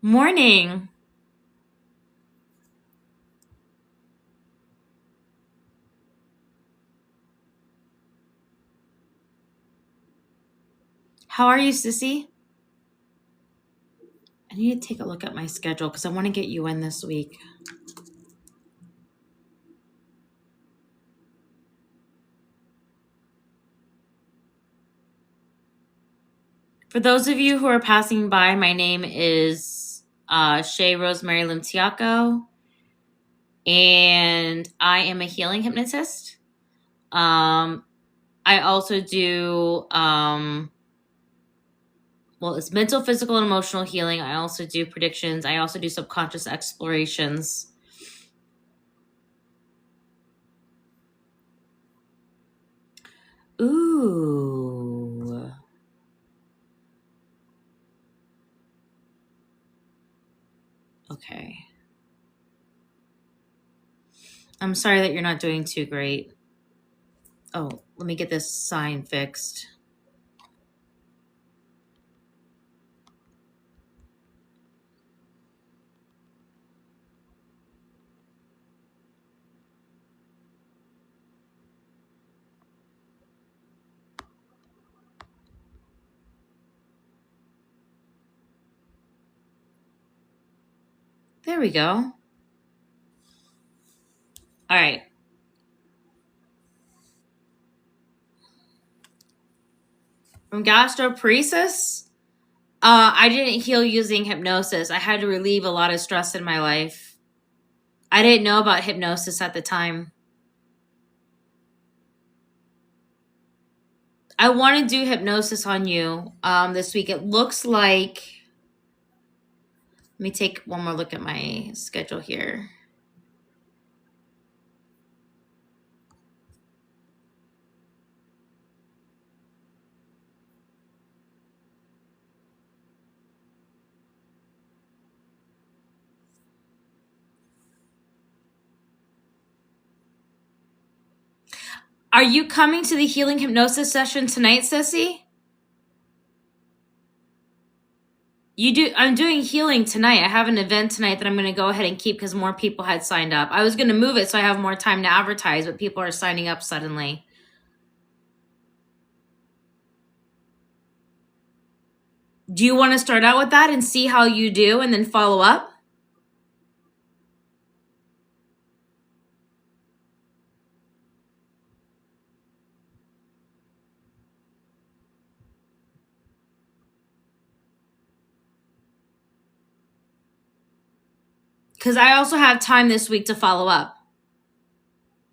Morning. How are you, Sissy? I need to take a look at my schedule because I want to get you in this week. For those of you who are passing by, my name is Shay Rosemary Limtiaco, and I am a healing hypnotist. I also do, it's mental, physical, and emotional healing. I also do predictions. I also do subconscious explorations. Ooh. Okay. I'm sorry that you're not doing too great. Oh, let me get this sign fixed. There we go. All right. From gastroparesis, I didn't heal using hypnosis. I had to relieve a lot of stress in my life. I didn't know about hypnosis at the time. I want to do hypnosis on you this week. It looks like, let me take one more look at my schedule here. Are you coming to the healing hypnosis session tonight, Sissy? I'm doing healing tonight. I have an event tonight that I'm going to go ahead and keep because more people had signed up. I was going to move it so I have more time to advertise, but people are signing up suddenly. Do you want to start out with that and see how you do and then follow up? Because I also have time this week to follow up.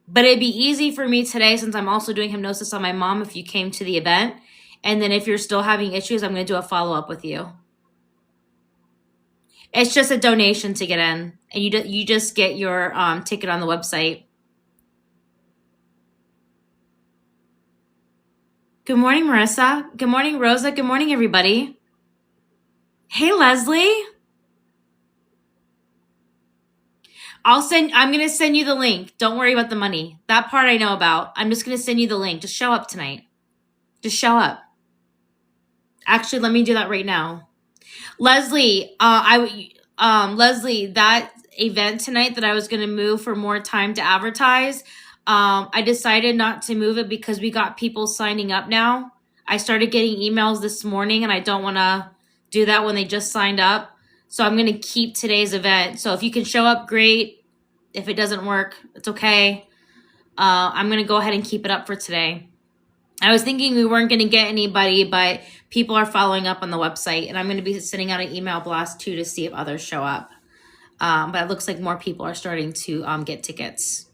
But it'd be easy for me today since I'm also doing hypnosis on my mom if you came to the event. And then if you're still having issues, I'm going to do a follow up with you. It's just a donation to get in. And you just get your ticket on the website. Good morning, Marissa. Good morning, Rosa. Good morning, everybody. Hey, Leslie. I'm going to send you the link. Don't worry about the money. That part I know about. I'm just going to send you the link. Just show up tonight. Just show up. Actually, let me do that right now. Leslie, Leslie, that event tonight that I was going to move for more time to advertise, I decided not to move it because we got people signing up now. I started getting emails this morning and I don't want to do that when they just signed up. So I'm going to keep today's event. So if you can show up, great. If it doesn't work, it's okay. I'm going to go ahead and keep it up for today. I was thinking we weren't going to get anybody, but people are following up on the website, and I'm going to be sending out an email blast too to see if others show up. But it looks like more people are starting to get tickets.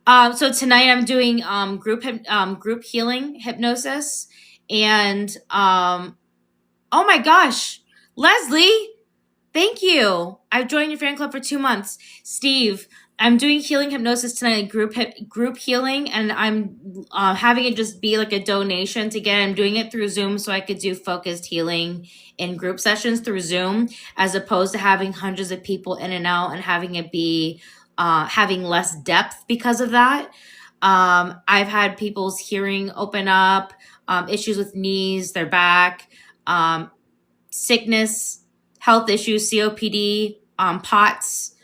So tonight I'm doing group healing hypnosis, and oh my gosh, Leslie, thank you. I've joined your fan club for 2 months. Steve, I'm doing healing hypnosis tonight, group healing, and I'm having it just be like a donation to get. I'm doing it through Zoom so I could do focused healing in group sessions through Zoom, as opposed to having hundreds of people in and out and having it be having less depth because of that. I've had people's hearing open up, issues with knees, their back. sickness, health issues, COPD, POTS,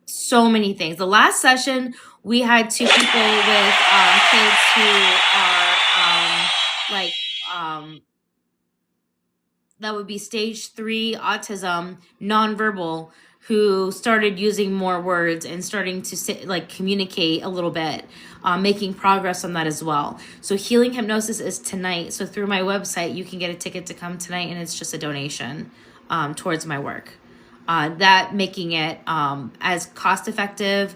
so many things. The last session, we had 2 people with kids who are that would be stage 3 autism, nonverbal, who started using more words and starting to communicate a little bit, making progress on that as well. So healing hypnosis is tonight. So through my website, you can get a ticket to come tonight, and it's just a donation towards my work. That making it as cost effective,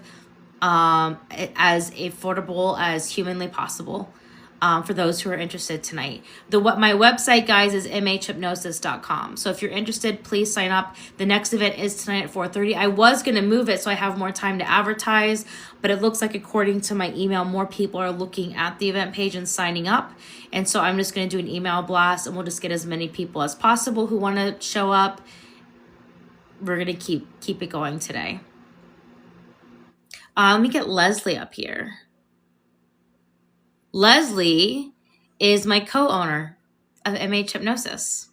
as affordable as humanly possible. For those who are interested tonight. My website, guys, is mhhypnosis.com. So if you're interested, please sign up. The next event is tonight at 4:30. I was going to move it so I have more time to advertise, but it looks like, according to my email, more people are looking at the event page and signing up. And so I'm just going to do an email blast, and we'll just get as many people as possible who want to show up. We're going to keep it going today. Let me get Leslie up here. Leslie is my co-owner of MH Hypnosis.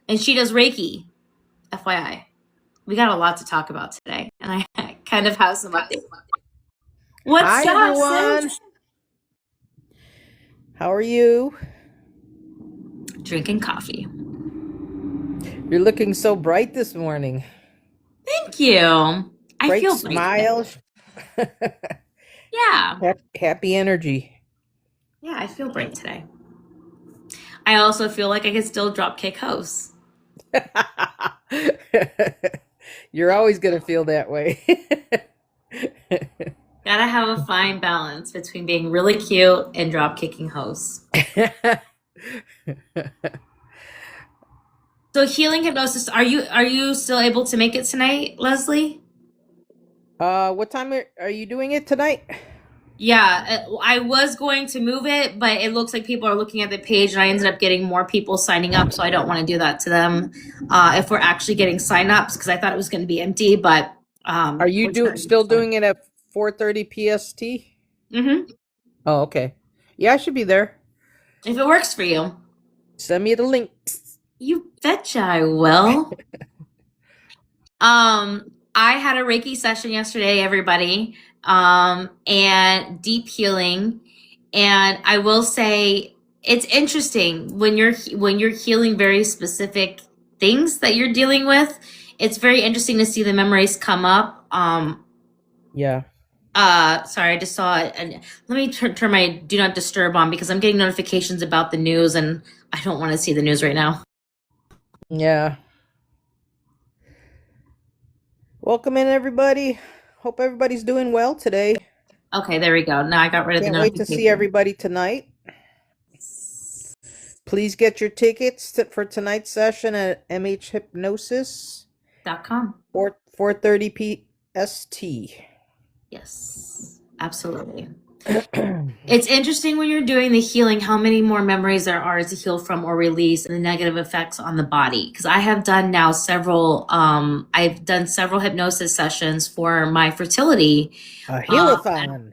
And she does Reiki, FYI. We got a lot to talk about today, and I kind of have some updates. What's up, everyone? Sis? How are you? Drinking coffee. You're looking so bright this morning. Thank you. I feel smiles. Yeah. Happy energy. Yeah, I feel bright today. I also feel like I can still drop kick hosts. You're always going to feel that way. Gotta have a fine balance between being really cute and drop kicking hosts. So healing hypnosis, are you still able to make it tonight, Leslie? What time are you doing it tonight? Yeah, I was going to move it, but it looks like people are looking at the page, and I ended up getting more people signing up, so I don't want to do that to them if we're actually getting sign-ups, because I thought it was going to be empty, but... are you still doing it at 4:30 PST? Mm-hmm. Oh, okay. Yeah, I should be there. If it works for you. Send me the link. You betcha I will. I had a Reiki session yesterday, everybody, and deep healing. And I will say it's interesting when you're healing very specific things that you're dealing with. It's very interesting to see the memories come up. Yeah. Sorry, I just saw it. And let me turn my do not disturb on, because I'm getting notifications about the news, and I don't want to see the news right now. Yeah. Welcome in, everybody. Hope everybody's doing well today. Okay, there we go. Now I got rid of the notification. Can't wait to see everybody tonight. Please get your tickets for tonight's session at mhhypnosis.com. 4:30 PST. Yes, absolutely. It's interesting when you're doing the healing how many more memories there are to heal from or release, and the negative effects on the body. Because I have done now several hypnosis sessions for my fertility. A healathon.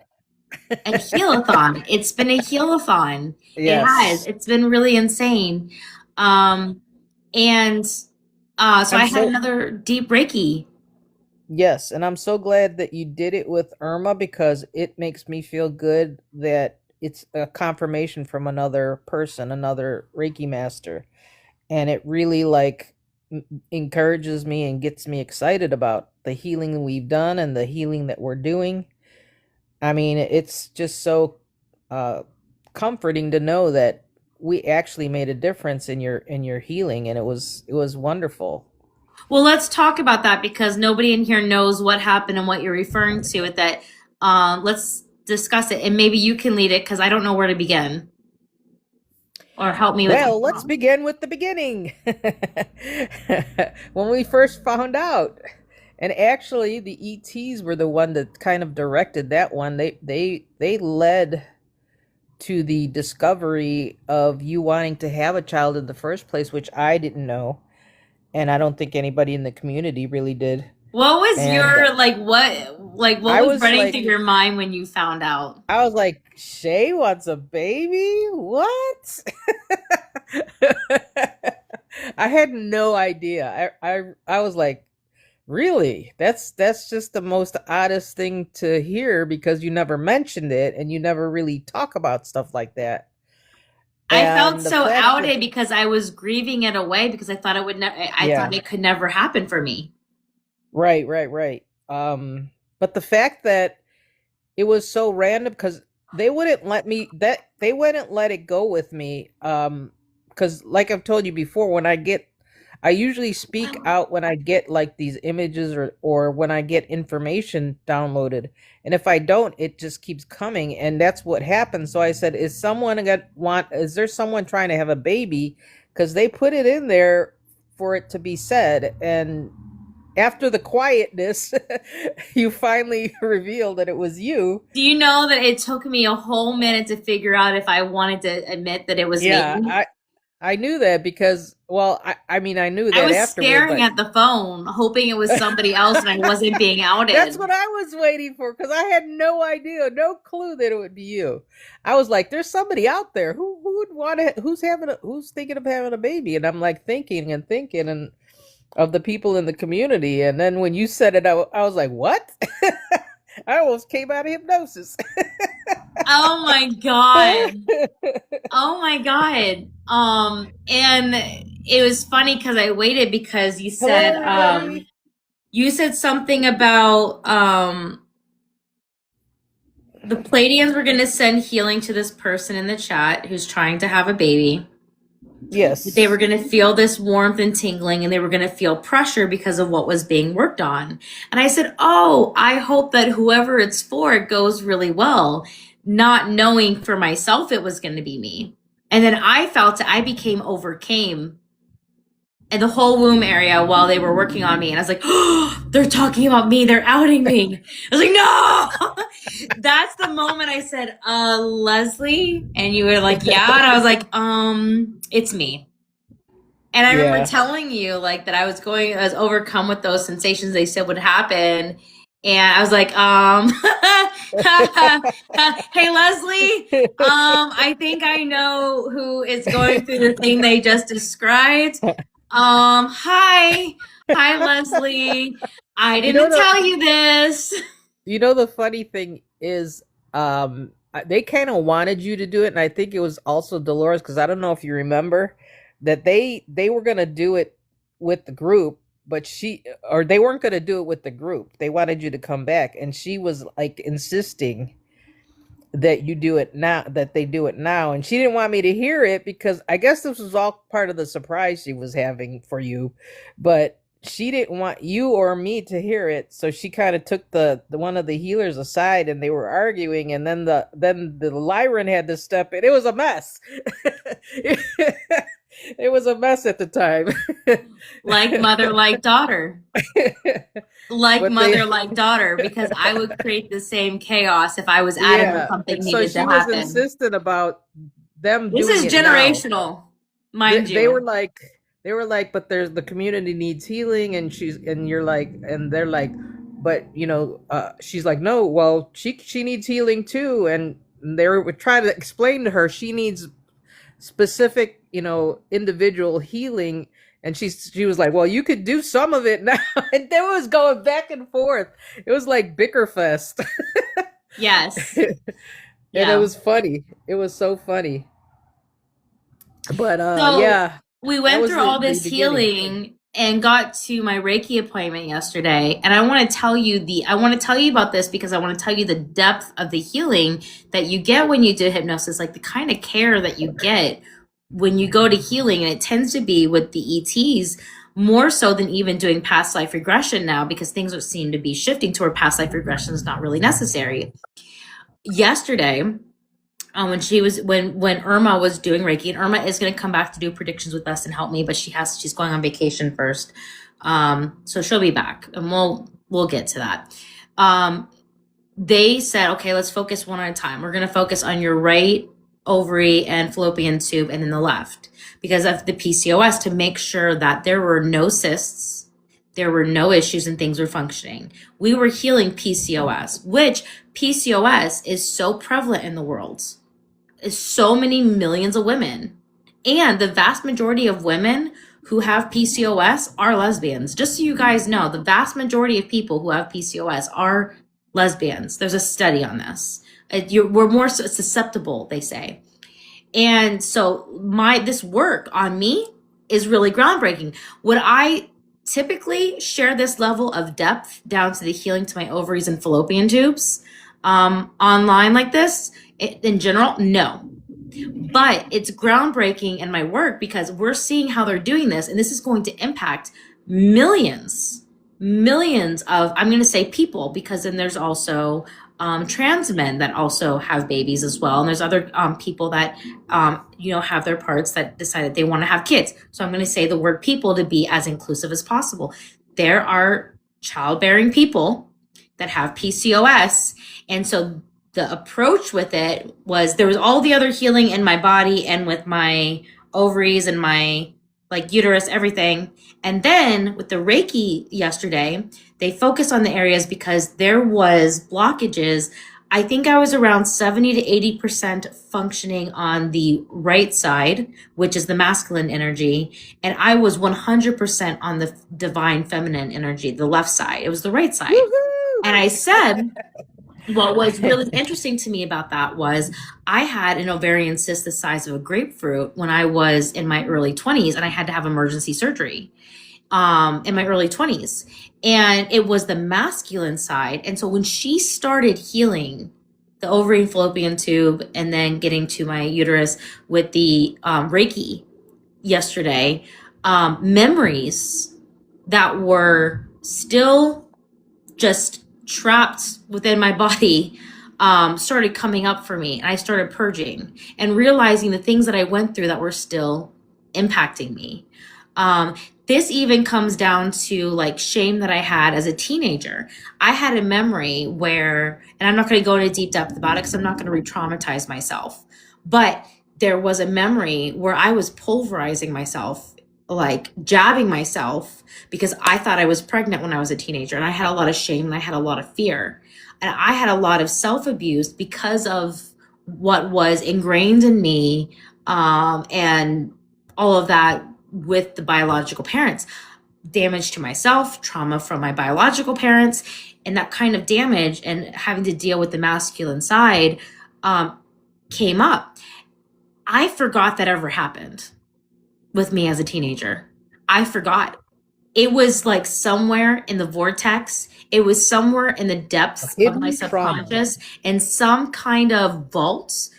A healathon. It's been a healathon. Yes. It has. It's been really insane. So I had another deep Reiki. Yes, and I'm so glad that you did it with Irma, because it makes me feel good that it's a confirmation from another person, another Reiki master. And it really encourages me and gets me excited about the healing we've done and the healing that we're doing. I mean, it's just so comforting to know that we actually made a difference in your healing, and it was wonderful. Well, let's talk about that, because nobody in here knows what happened and what you're referring to with that. Let's discuss it, and maybe you can lead it, because I don't know where to begin. Or help me with it. Well, let's begin with the beginning. When we first found out. And actually, the ETs were the one that kind of directed that one. They led to the discovery of you wanting to have a child in the first place, which I didn't know. And I don't think anybody in the community really did. What was And your what I was was running through like, your mind when you found out? Shay wants a baby? What? I had no idea. I was like, really? That's just the most oddest thing to hear because you never mentioned it and you never really talk about stuff like that. I felt And the so fact that outed because I was grieving it away because I thought it would I thought yeah, it could never happen for me. right. But the fact that it was so random because they wouldn't let it go with me because like I've told you before I usually speak out when I get like these images or when I get information downloaded, and if I don't it just keeps coming, and that's what happened. So I said, is there someone trying to have a baby, because they put it in there for it to be said, and after the quietness, you finally revealed that it was you. Do you know that it took me a whole minute to figure out if I wanted to admit that it was Yeah, me? I knew that because, well, I mean, I knew I that was afterward, staring but at the phone, hoping it was somebody else and I wasn't being that's outed. what I was waiting for because I had no idea, no clue that it would be you. I was like, there's somebody out there who would want to, who's thinking of having a baby, and I'm like thinking and thinking and of the people in the community, and then when you said it, I was like, what? I almost came out of hypnosis. Oh my God. Oh my God. And it was funny because I waited because Hello, everybody. you said something about the Palladians were gonna send healing to this person in the chat who's trying to have a baby. They were Yes. going to feel this warmth and tingling, and they were going to feel pressure because of what was being worked on. And I said, oh, I hope that whoever it's for, it goes really well, not knowing for myself it was going to be me. And then I felt I overcame in the whole womb area while they were working on me. And I was like, oh, they're talking about me. They're outing me. I was like, no. That's the moment I said, Leslie. And you were like, yeah. And I was like, it's me. And I remember Yeah. telling you like that I was overcome with those sensations they said would happen. And I was like, hey Leslie, I think I know who is going through the thing they just described. Hi. Hi, Leslie. I You know didn't the tell you this. the funny thing is, they kind of wanted you to do it, and I think it was also Dolores, because I don't know if you remember that they were gonna do it with the group, but they weren't gonna do it with the group. They wanted you to come back, and she was like insisting that you do it now, that they do it now, and she didn't want me to hear it because I guess this was all part of the surprise she was having for you, but she didn't want you or me to hear it, so she kind of took the one of the healers aside, and they were arguing, and then the Lyran had to step in. It was a mess. It was a mess at the time. Like mother, like daughter. Like But mother, they like daughter, because I would create the same chaos if I was adamant yeah, something and so needed to she was happen. insistent about them This doing is it now. generational, they, mind they were you. like they were like, but there's the community needs healing, and you're like, and they're like, but she's like, no, well, she needs healing too, and they were trying to explain to her she needs specific, individual healing, and she was like, well, you could do some of it now. And then it was going back and forth. It was like Bickerfest. Yes. And it Yeah. was funny. It was so funny. But So yeah, we that went was through the all this beginning. healing and got to my Reiki appointment yesterday. And I want to tell you about this because I want to tell you the depth of the healing that you get when you do hypnosis, like the kind of care that you get when you go to healing. And it tends to be with the ETs more so than even doing past life regression now, because things seem to be shifting to where past life regression is not really necessary. Yesterday, when Irma was doing Reiki, and Irma is going to come back to do predictions with us and help me, but she's going on vacation first, so she'll be back, and we'll get to that. They said, okay, let's focus one at a time. We're going to focus on your right ovary and fallopian tube, and then the left, because of the PCOS, to make sure that there were no cysts, There were no issues and things were functioning. We were healing PCOS, which PCOS is so prevalent in the world. It's so many millions of women. And the vast majority of women who have PCOS are lesbians. Just so you guys know, the vast majority of people who have PCOS are lesbians. There's a study on this. We're more susceptible, they say. And so this work on me is really groundbreaking. Would I typically share this level of depth down to the healing to my ovaries and fallopian tubes online like this in general? No. But it's groundbreaking in my work because we're seeing how they're doing this, and this is going to impact millions of, I'm going to say people, because then there's also trans men that also have babies as well. And there's other people that, have their parts that decide that they want to have kids. So I'm going to say the word people to be as inclusive as possible. There are childbearing people that have PCOS. And so the approach with it was there was all the other healing in my body and with my ovaries and my uterus, everything. And then with the Reiki yesterday, they focused on the areas because there was blockages. I think I was around 70 to 80% functioning on the right side, which is the masculine energy. And I was 100% on the divine feminine energy, the left side. It was the right side. Woo-hoo! And I said, what was really interesting to me about that was I had an ovarian cyst the size of a grapefruit when I was in my early 20s, and I had to have emergency surgery in my early 20s. And it was the masculine side. And so when she started healing the ovary and fallopian tube and then getting to my uterus with the Reiki yesterday, memories that were still just trapped within my body started coming up for me. And I started purging and realizing the things that I went through that were still impacting me. This even comes down to shame that I had as a teenager. I had a memory where, and I'm not going to go into deep depth about it because I'm not going to re-traumatize myself, but there was a memory where I was pulverizing myself, jabbing myself, because I thought I was pregnant when I was a teenager, and I had a lot of shame and I had a lot of fear, and I had a lot of self-abuse because of what was ingrained in me, and all of that with the biological parents. Damage to myself, trauma from my biological parents, and that kind of damage and having to deal with the masculine side came up. I forgot that ever happened with me as a teenager. I forgot. It was somewhere in the vortex. It was somewhere in the depths of my subconscious, and some kind of vault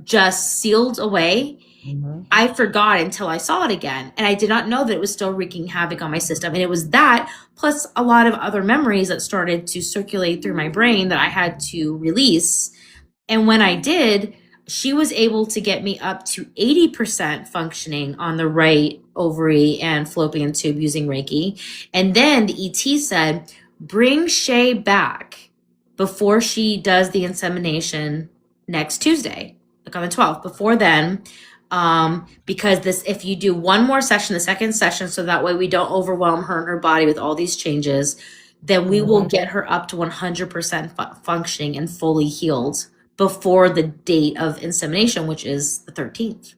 just sealed away. Mm-hmm. I forgot until I saw it again. And I did not know that it was still wreaking havoc on my system. And it was that plus a lot of other memories that started to circulate through my brain that I had to release. And when I did, she was able to get me up to 80% functioning on the right ovary and fallopian tube using Reiki. And then the ET said, bring Shay back before she does the insemination next Tuesday, on the 12th. Before then, because if you do one more session, the second session, so that way we don't overwhelm her and her body with all these changes, then we will get her up to 100% functioning and fully healed before the date of insemination, which is the 13th.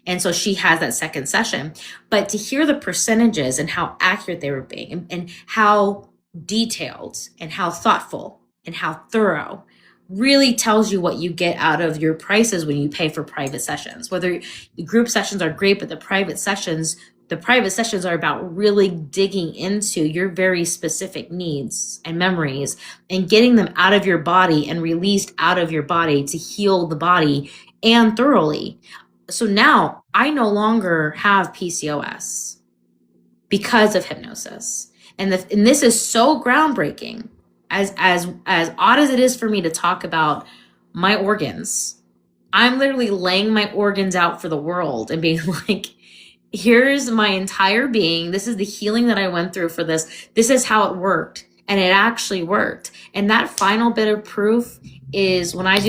And so she has that second session. But to hear the percentages and how accurate they were being, and how detailed and how thoughtful and how thorough, really tells you what you get out of your prices when you pay for private sessions. Whether the group sessions are great, but the private sessions are about really digging into your very specific needs and memories and getting them out of your body and released out of your body to heal the body and thoroughly. So now I no longer have PCOS because of hypnosis. And this is so groundbreaking. As odd as it is for me to talk about my organs, I'm literally laying my organs out for the world and being like, here's my entire being. This is the healing that I went through for this. This is how it worked. And it actually worked. And that final bit of proof is when I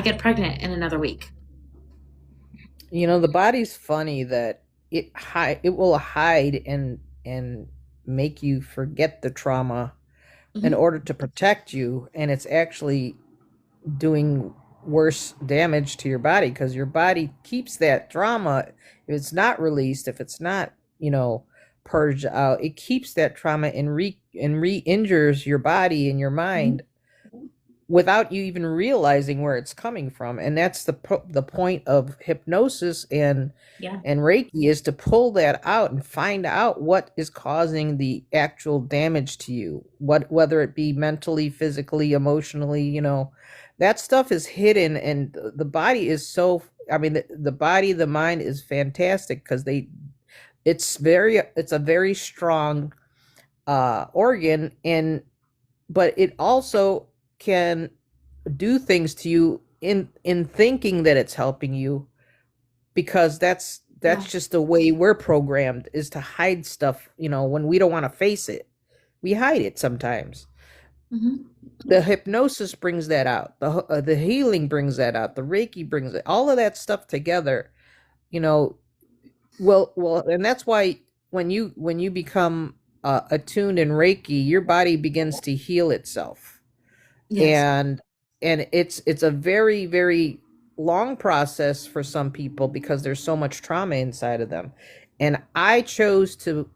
get pregnant in another week. The body's funny that it will hide and make you forget the trauma in Mhm. order to protect you, and it's actually doing worse damage to your body because your body keeps that trauma. If it's not released, if it's not, purged out, it keeps that trauma and re-injures your body and your Mhm. mind without you even realizing where it's coming from. And that's the point of hypnosis Yeah. and Reiki, is to pull that out and find out what is causing the actual damage to you, whether it be mentally, physically, emotionally. That stuff is hidden, and the body is so, I mean, the body, the mind is fantastic because it's a very strong organ, and but it also can do things to you in thinking that it's helping you, because that's Yeah. just the way we're programmed, is to hide stuff. When we don't want to face it, we hide it sometimes. Mhm. The hypnosis brings that out, the healing brings that out, the Reiki brings it, all of that stuff together. you know well, and that's why when you become attuned in Reiki, your body begins to heal itself. Yes. And it's a very, very long process for some people because there's so much trauma inside of them. And I chose to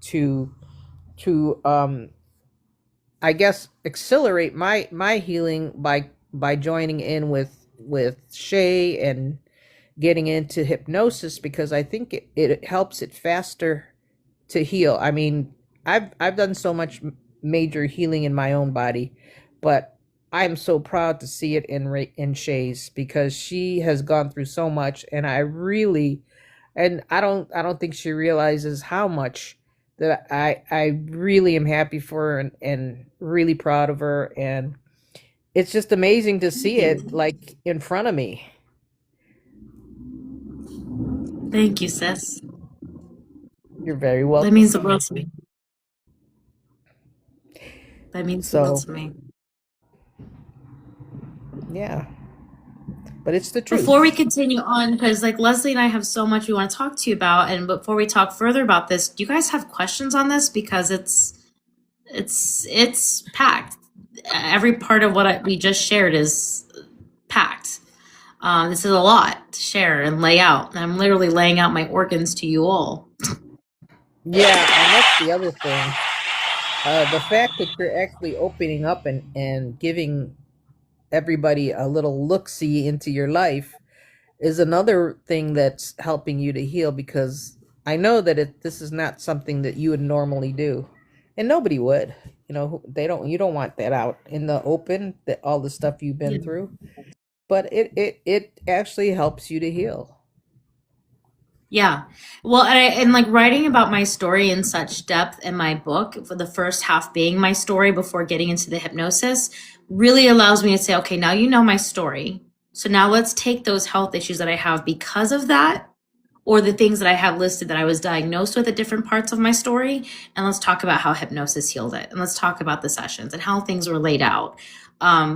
I guess accelerate my healing by joining in with Shay and getting into hypnosis, because I think it helps it faster to heal. I mean, I've done so much major healing in my own body, but I'm so proud to see it in Shay's, because she has gone through so much, and I don't think she realizes how much that I really am happy for her, and really proud of her, and it's just amazing to Thank see it you. like in front of me. Thank you, sis. You're very That means welcome. the world to me. That means the world So, to me. yeah, but it's the Before we truth. continue on, because like Leslie and I have so much we want to talk to you about, and before we talk further about this, do you guys have questions on this? Because it's packed. Every part of we just shared is packed. This is a lot to share and lay out. I'm literally laying out my organs to you all. Yeah, and that's the other thing. The fact that you're actually opening up and giving everybody a little look-see into your life is another thing that's helping you to heal, because I know that this is not something that you would normally do. And nobody would. You don't want that out in the open, that all the stuff you've been Yeah. through. But it actually helps you to heal. Yeah. Well, and like writing about my story in such depth in my book, for the first half being my story before getting into the hypnosis, really allows me to say, okay, now you know my story. So now let's take those health issues that I have because of that, or the things that I have listed that I was diagnosed with at different parts of my story. And let's talk about how hypnosis healed it. And let's talk about the sessions and how things were laid out.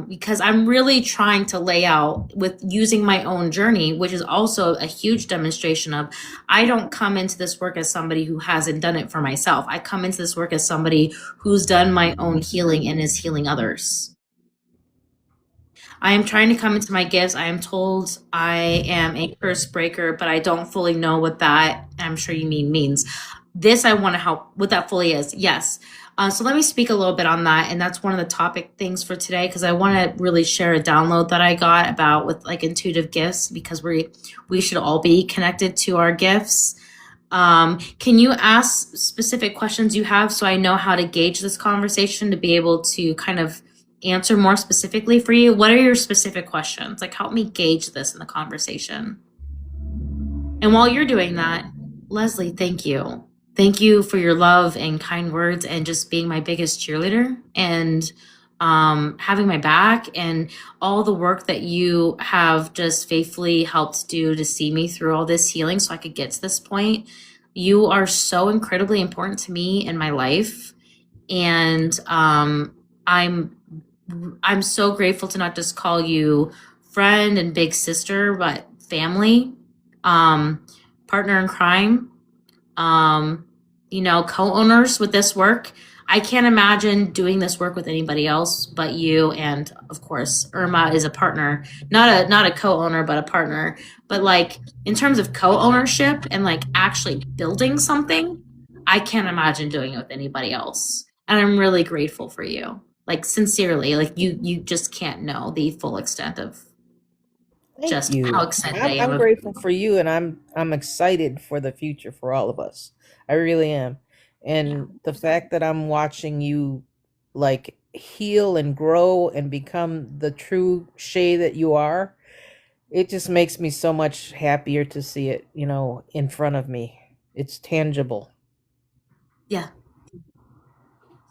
Because I'm really trying to lay out with using my own journey, which is also a huge demonstration of I don't come into this work as somebody who hasn't done it for myself. I come into this work as somebody who's done my own healing and is healing others. I am trying to come into my gifts. I am told I am a curse breaker, but I don't fully know what that, I'm sure you means. This I want to help what that fully is. Yes. So let me speak a little bit on that. And that's one of the topic things for today, because I want to really share a download that I got about with like intuitive gifts, because we should all be connected to our gifts. Can you ask specific questions you have so I know how to gauge this conversation to be able to kind of answer more specifically for you? What are your specific questions? Like, help me gauge this in the conversation. And while you're doing that, Leslie, thank you. Thank you for your love and kind words and just being my biggest cheerleader and having my back and all the work that you have just faithfully helped do to see me through all this healing so I could get to this point. You are so incredibly important to me in my life. And I'm I'm so grateful to not just call you friend and big sister, but family, um, partner in crime, um, co-owners with this work. I can't imagine doing this work with anybody else but you, and of course Irma is a partner, not a co-owner but a partner. But like in terms of co-ownership and like actually building something, I can't imagine doing it with anybody else. And I'm really grateful for you. Like sincerely, like you just can't know the full extent of Thank just how you. excited I I'm am I'm of. grateful for you, and I'm excited for the future for all of us. I really am. Yeah. And the fact that I'm watching you like heal and grow and become the true Shay that you are, it just makes me so much happier to see it, in front of me. It's tangible. Yeah.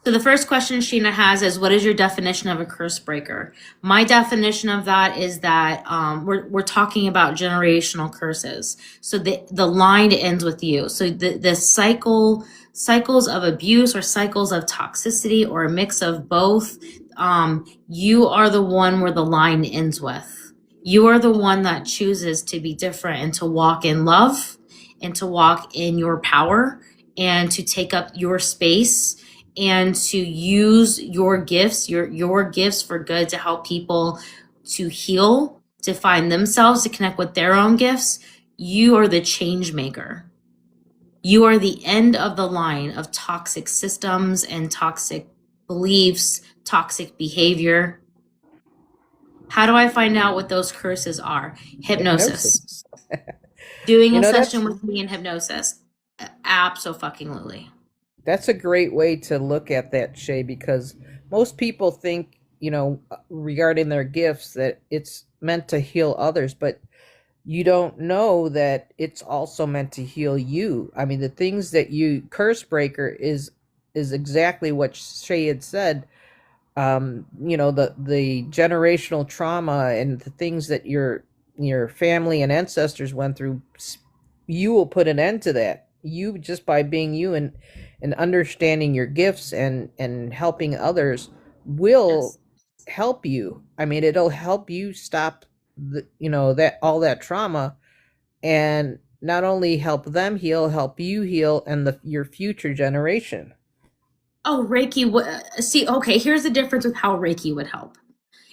So the first question Sheena has is, what is your definition of a curse breaker? My definition of that is that we're talking about generational curses. So the line ends with you. So the cycles of abuse or cycles of toxicity or a mix of both, you are the one where the line ends with. You are the one that chooses to be different and to walk in love and to walk in your power and to take up your space and to use your gifts, your gifts for good to help people to heal, to find themselves, to connect with their own gifts. You are the change maker. You are the end of the line of toxic systems and toxic beliefs, toxic behavior. How do I find out what those curses are? Hypnosis. Hypnosis. Doing You a know, session that's with me in hypnosis. Absolutely. that's a great way to look at that, Shay, because most people think, regarding their gifts that it's meant to heal others, but you don't know that it's also meant to heal you. I mean, the things that you curse breaker is exactly what Shay had said. The generational trauma and the things that your family and ancestors went through, you will put an end to that. You, just by being you and understanding your gifts and helping others, will Yes. help you. I mean, it'll help you stop that all that trauma, and not only help them heal, help you heal and your future generation. Oh, Reiki. See, okay, here's the difference with how Reiki would help.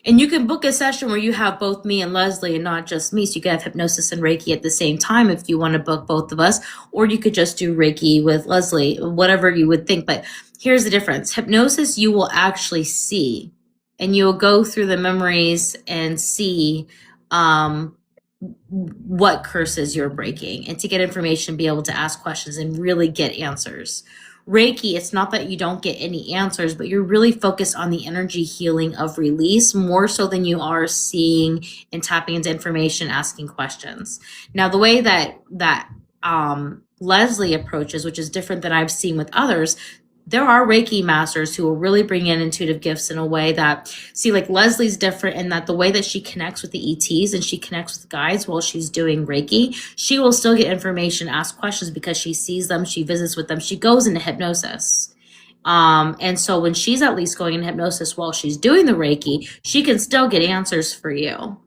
And you can book a session where you have both me and Leslie and not just me. So you could have hypnosis and Reiki at the same time if you want to book both of us, or you could just do Reiki with Leslie, whatever you would think. But here's the difference. Hypnosis, you will actually see, and you'll go through the memories and see um, what curses you're breaking, and to get information, be able to ask questions and really get answers. Reiki, it's not that you don't get any answers, but you're really focused on the energy healing of release more so than you are seeing and tapping into information, asking questions. Now, the way that Leslie approaches, which is different than I've seen with others, there are Reiki masters who will really bring in intuitive gifts in a way that, see, like Leslie's different in that the way that she connects with the ETs and she connects with guides while she's doing Reiki, she will still get information, ask questions because she sees them, she visits with them, she goes into hypnosis. And so when she's at least going in hypnosis while she's doing the Reiki, she can still get answers for you.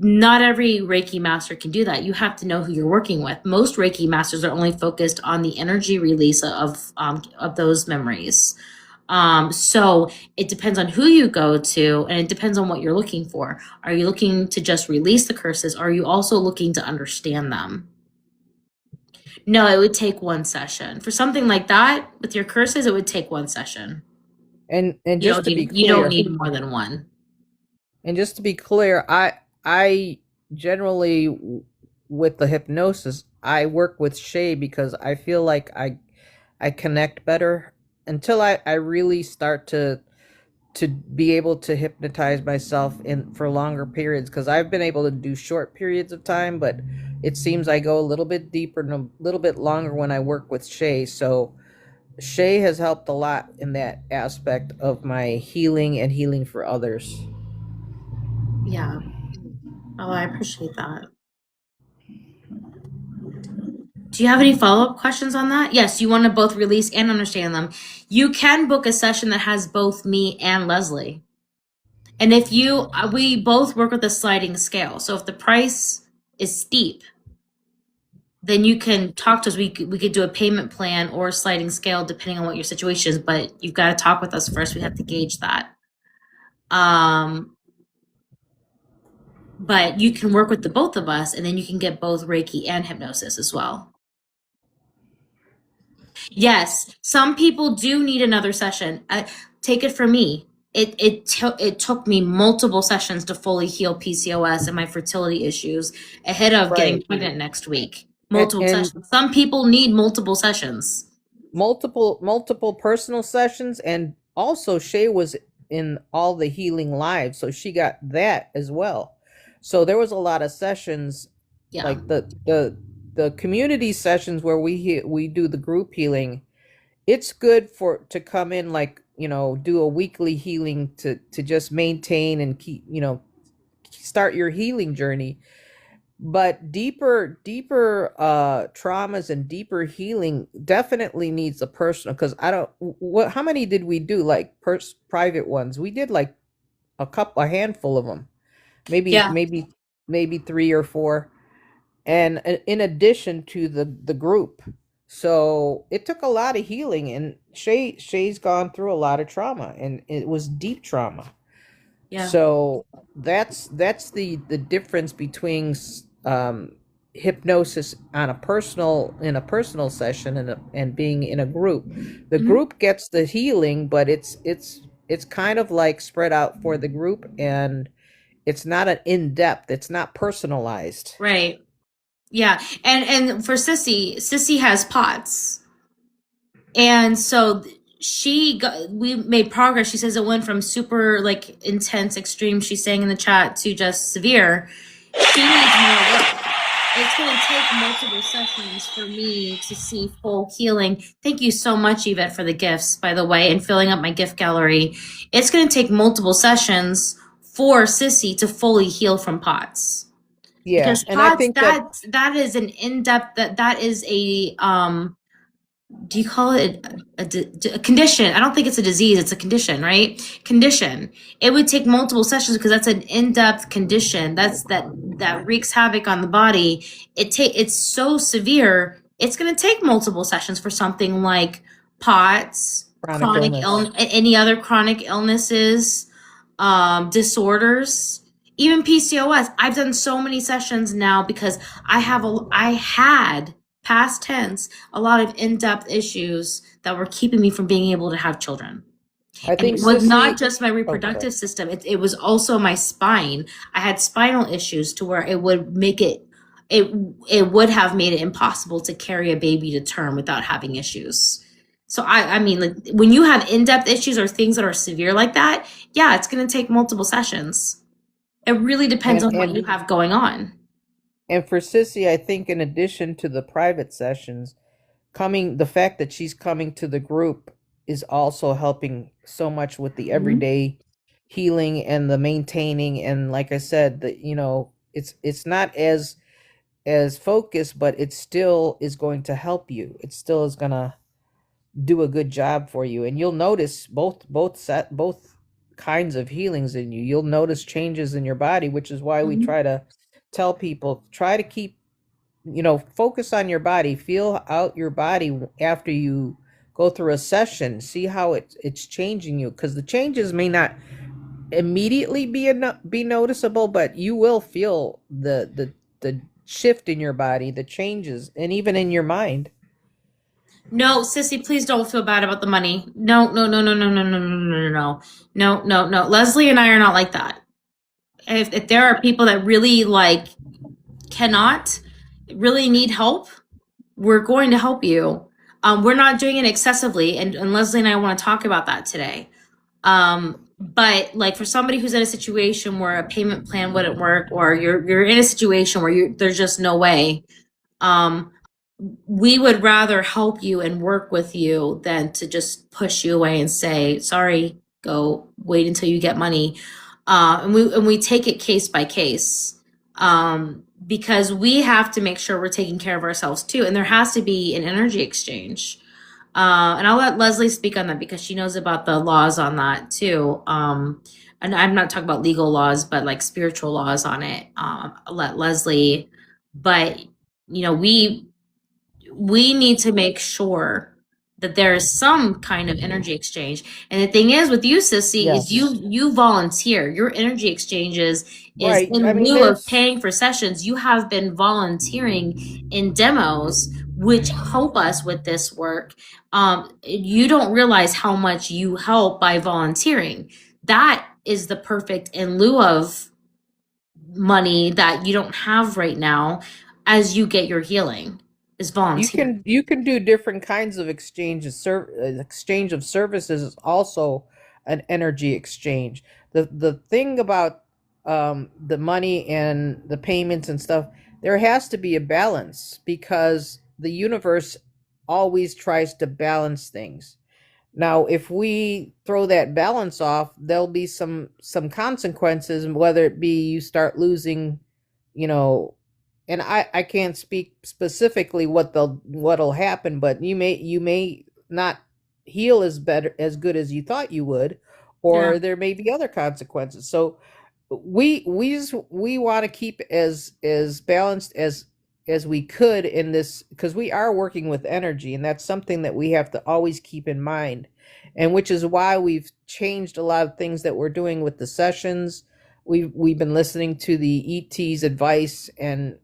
Not every Reiki master can do that. You have to know who you're working with. Most Reiki masters are only focused on the energy release of those memories. So it depends on who you go to, and it depends on what you're looking for. Are you looking to just release the curses? Or are you also looking to understand them? No, it would take one session. For something like that, with your curses, it would take one session. And You just don't to be need you don't clear, need more than one. I generally, with the hypnosis, I work with Shay because I feel like I connect better until I really start to be able to hypnotize myself in for longer periods, because I've been able to do short periods of time, but it seems I go a little bit deeper and a little bit longer when I work with Shay. So Shay has helped a lot in that aspect of my healing and healing for others. Yeah. Oh, I appreciate that. Do you have any follow up questions on that? Yes, you want to both release and understand them. You can book a session that has both me and Leslie. And if we both work with a sliding scale. So if the price is steep, then you can talk to us. We could do a payment plan or a sliding scale depending on what your situation is, but you've got to talk with us first. We have to gauge that. Um, but you can work with the both of us, and then you can get both Reiki and hypnosis as well. Yes, some people do need another session. Take it from me. It took me multiple sessions to fully heal PCOS and my fertility issues ahead of getting Right. pregnant next week. And, Multiple and sessions. Some people need multiple sessions. multiple personal sessions, and also Shay was in all the healing lives, so she got that as well. So there was a lot of sessions, Yeah. like the community sessions where we do the group healing. It's good for to come in, like, do a weekly healing to just maintain and keep, start your healing journey. But deeper traumas and deeper healing definitely needs a personal, because I don't what how many did we do, like private ones? We did like a handful of them, maybe Yeah. maybe three or four, and in addition to the group. So it took a lot of healing, and Shay's gone through a lot of trauma, and it was deep trauma. Yeah. So that's the difference between hypnosis on a personal in a personal session and being in a group. The Mhm. group gets the healing, but it's kind of like spread out for the group, and it's not an in-depth, it's not personalized. Right. Yeah. And for Sissy has POTS. And so we made progress. She says it went from super like intense, extreme, she's saying in the chat, to just severe. She needs more work. It's going to take multiple sessions for me to see full healing. Thank you so much, Yvette, for the gifts, by the way, and filling up my gift gallery. It's going to take multiple sessions for Sissy to fully heal from POTS. Yeah, Because and I POTS, think that that is an in-depth, that is a do you call it a condition? I don't think it's a disease. It's a condition, right? Condition. It would take multiple sessions because that's an in-depth condition. That wreaks havoc on the body. It's so severe. It's going to take multiple sessions for something like POTS, chronic illness. any other chronic illnesses, disorders, even PCOS. I've done so many sessions now because I had past tense, a lot of in-depth issues that were keeping me from being able to have children. I And think it was not Sissy. just my Oh, go ahead. reproductive system, it was also my spine. I had spinal issues to where it would make it it would have made it impossible to carry a baby to term without having issues. So I mean, like, when you have in-depth issues or things that are severe like that, yeah, it's going to take multiple sessions. It really depends and on what and you have going on. and for Sissy, I think in addition to the private sessions, coming the fact that she's coming to the group is also helping so much with the Mhm. everyday healing and the maintaining. And like I said, that it's not as focused, but it still is going to help you. It still is going to do a good job for you, and you'll notice both kinds of healings in you. You'll notice changes in your body, which is why we Mhm. try to tell people, try to keep, focus on your body, feel out your body after you go through a session, see how it's changing you, because the changes may not immediately be noticeable, but you will feel the shift in your body, the changes, and even in your mind. No, Sissy, please don't feel bad about the money. No, no, no, no, no, no, no, no, no, no, no, no, no, no. Leslie and I are not like that. If there are people that really like cannot, really need help, we're going to help you. We're not doing it excessively, and Leslie and I want to talk about that today. But like for somebody who's in a situation where a payment plan wouldn't work, or you're in a situation where there's just no way, um, we would rather help you and work with you than to just push you away and say, sorry, go wait until you get money. And we take it case by case, because we have to make sure we're taking care of ourselves too. And there has to be an energy exchange. And I'll let Leslie speak on that because she knows about the laws on that too. And I'm not talking about legal laws, but like spiritual laws on it. I'll let Leslie, but we we need to make sure that there is some kind of energy exchange. And the thing is with you, Sissy, is Yes. you volunteer. Your energy exchanges is Right. I in mean, lieu of there's paying for sessions. You have been volunteering in demos, which help us with this work. You don't realize how much you help by volunteering. That is the perfect in lieu of money that you don't have right now as you get your healing is volunteer. you can do different kinds of exchange of services is also an energy exchange. The thing about the money and the payments and stuff, there has to be a balance because the universe always tries to balance things. Now, if we throw that balance off, there'll be some consequences, whether it be you start losing, you know, and I can't speak specifically what'll happen, but you may not heal as good as you thought you would, Yeah. or there may be other consequences. So we want to keep as balanced as we could in this, because we are working with energy, and that's something that we have to always keep in mind, and which is why we've changed a lot of things that we're doing with the sessions. We've been listening to the ET's advice, and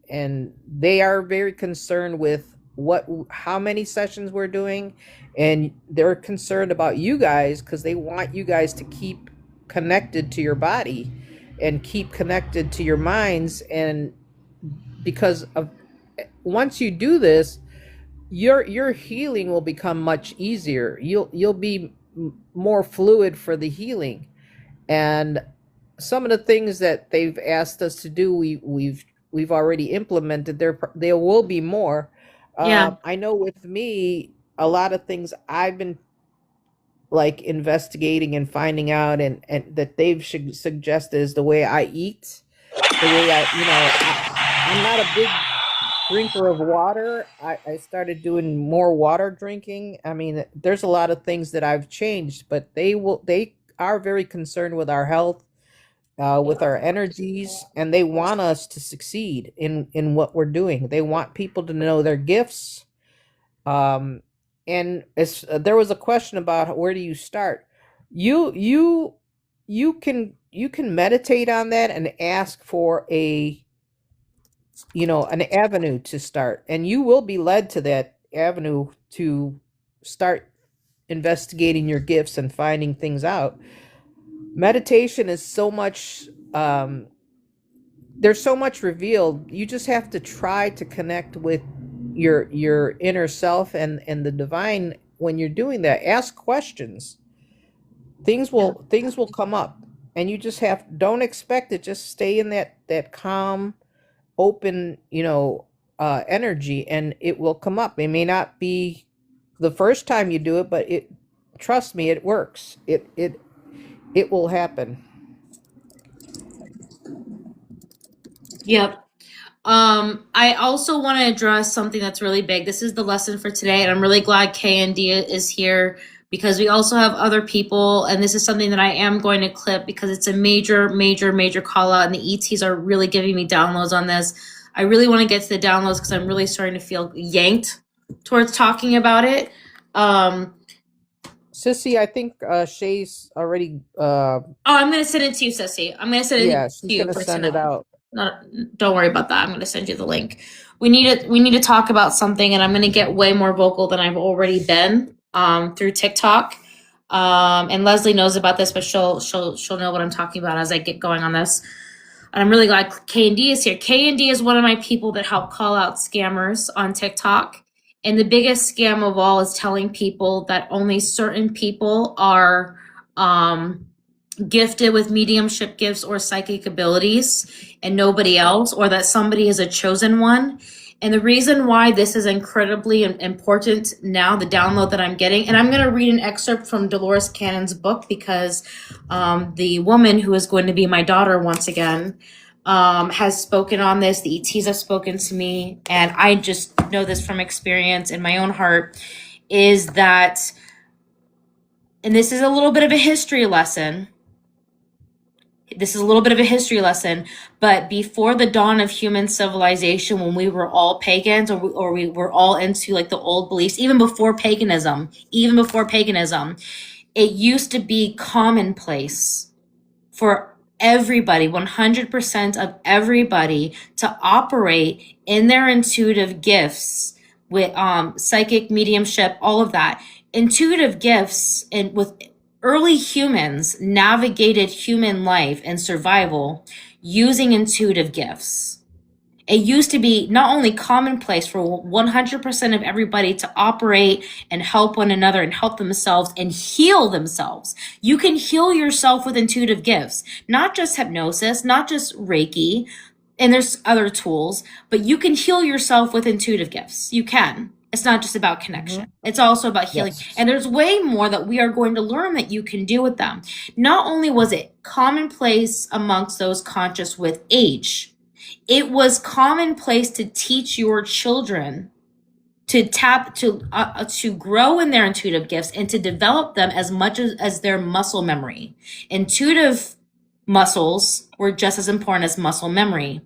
they are very concerned with how many sessions we're doing, and they're concerned about you guys because they want you guys to keep connected to your body and keep connected to your minds. And because of once you do this, your healing will become much easier. You'll be more fluid for the healing. And some of the things that they've asked us to do, we've already implemented. There will be more. Yeah. I know with me, a lot of things I've been like investigating and finding out, and that they've suggested is the way I eat, the way I'm not a big drinker of water. I started doing more water drinking. I mean, there's a lot of things that I've changed, but they are very concerned with our health, with our energies, and they want us to succeed in what we're doing. They want people to know their gifts. Um, and there was a question about where do you start. You you you can meditate on that and ask for an avenue to start, and you will be led to that avenue to start investigating your gifts and finding things out. Meditation is so much, there's so much revealed. You just have to try to connect with your inner self and the divine. When you're doing that, ask questions. Yeah. Things will come up, and you just don't expect it. Just stay in that calm, open, energy, and it will come up. It may not be the first time you do it, but trust me, it works. It will happen. Yep. I also want to address something that's really big. This is the lesson for today, and I'm really glad K and D is here because we also have other people, and this is something that I am going to clip because it's a major, major, major call out, and the ETs are really giving me downloads on this. I really want to get to the downloads because I'm really starting to feel yanked towards talking about it. Um, Sissy, I think Shay's already. Oh, I'm gonna send it to you, Sissy. I'm gonna send it Yeah, to she's you gonna send it personally. out. Not, don't worry about that. I'm gonna send you the link. We need to talk about something, and I'm gonna get way more vocal than I've already been through TikTok. And Leslie knows about this, but she'll know what I'm talking about as I get going on this. And I'm really glad K and D is here. K and D is one of my people that help call out scammers on TikTok. And the biggest scam of all is telling people that only certain people are gifted with mediumship gifts or psychic abilities and nobody else, or that somebody is a chosen one. And the reason why this is incredibly important now, the download that I'm getting, and I'm going to read an excerpt from Dolores Cannon's book because the woman who is going to be my daughter once again has spoken on this. The ETs have spoken to me, and I just know this from experience in my own heart, is that, and this is a little bit of a history lesson, This is a little bit of a history lesson, but before the dawn of human civilization, when we were all pagans, or we were all into like the old beliefs, even before paganism, it used to be commonplace for everybody, 100% of everybody, to operate in their intuitive gifts with psychic mediumship, all of that. Intuitive gifts, and with early humans navigated human life and survival using intuitive gifts. It used to be not only commonplace for 100% of everybody to operate and help one another and help themselves and heal themselves. You can heal yourself with intuitive gifts, not just hypnosis, not just Reiki, and there's other tools, but you can heal yourself with intuitive gifts. You can. It's not just about connection. It's also about healing. Yes. And there's way more that we are going to learn that you can do with them. Not only was it commonplace amongst those conscious with age, it was commonplace to teach your children to grow in their intuitive gifts and to develop them as much as their muscle memory. Intuitive muscles were just as important as muscle memory.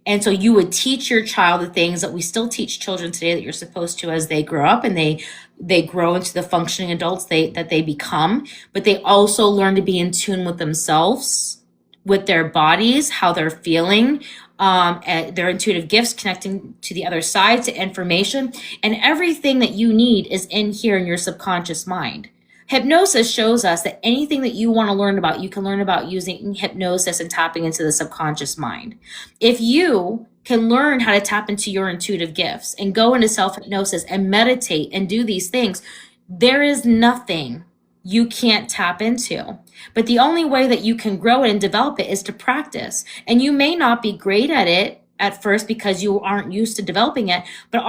And so you would teach your child the things that we still teach children today that you're supposed to as they grow up and they grow into the functioning adults that they become, but they also learn to be in tune with themselves, with their bodies, how they're feeling, their intuitive gifts, connecting to the other side, to information, and everything that you need is in here in your subconscious mind. Hypnosis shows us that anything that you want to learn about, you can learn about using hypnosis and tapping into the subconscious mind. If you can learn how to tap into your intuitive gifts and go into self-hypnosis and meditate and do these things, there is nothing you can't tap into. But the only way that you can grow it and develop it is to practice. And you may not be great at it at first because you aren't used to developing it, but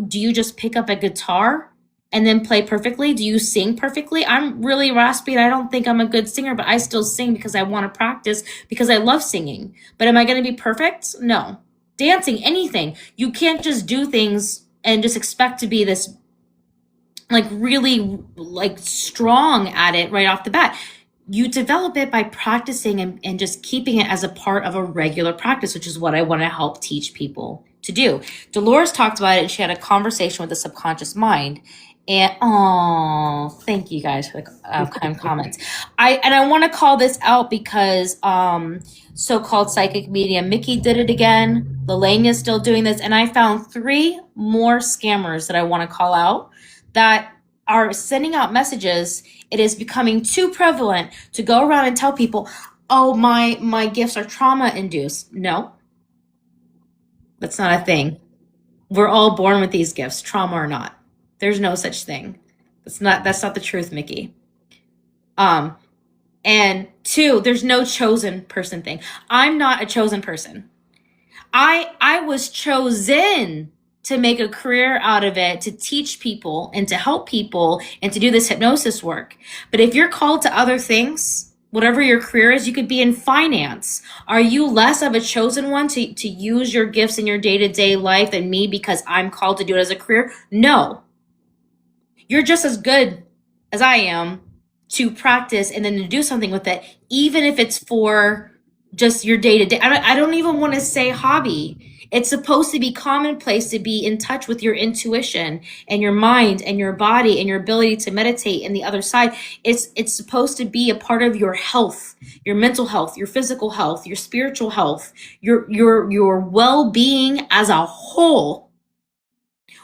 do you just pick up a guitar and then play perfectly? Do you sing perfectly? I'm really raspy and I don't think I'm a good singer, but I still sing because I want to practice, because I love singing. But am I going to be perfect? No. Dancing, anything. You can't just do things and just expect to be this like really like strong at it right off the bat. You develop it by practicing and just keeping it as a part of a regular practice, which is what I want to help teach people to do. Dolores talked about it and she had a conversation with the subconscious mind. And thank you guys for the kind comments. I want to call this out because so-called psychic medium Mickey did it again. Lelania's still doing this, and I found 3 more scammers that I want to call out that are sending out messages. It is becoming too prevalent to go around and tell people, "Oh, my gifts are trauma induced." No, that's not a thing. We're all born with these gifts, trauma or not. There's no such thing. That's not the truth, Mickey. And 2, there's no chosen person thing. I'm not a chosen person. I was chosen to make a career out of it, to teach people and to help people and to do this hypnosis work. But if you're called to other things, whatever your career is, you could be in finance. Are you less of a chosen one to use your gifts in your day-to-day life than me because I'm called to do it as a career? No. You're just as good as I am to practice and then to do something with it, even if it's for just your day-to-day. I don't even want to say hobby. It's supposed to be commonplace to be in touch with your intuition and your mind and your body and your ability to meditate and the other side. It's supposed to be a part of your health, your mental health, your physical health, your spiritual health, your well-being as a whole.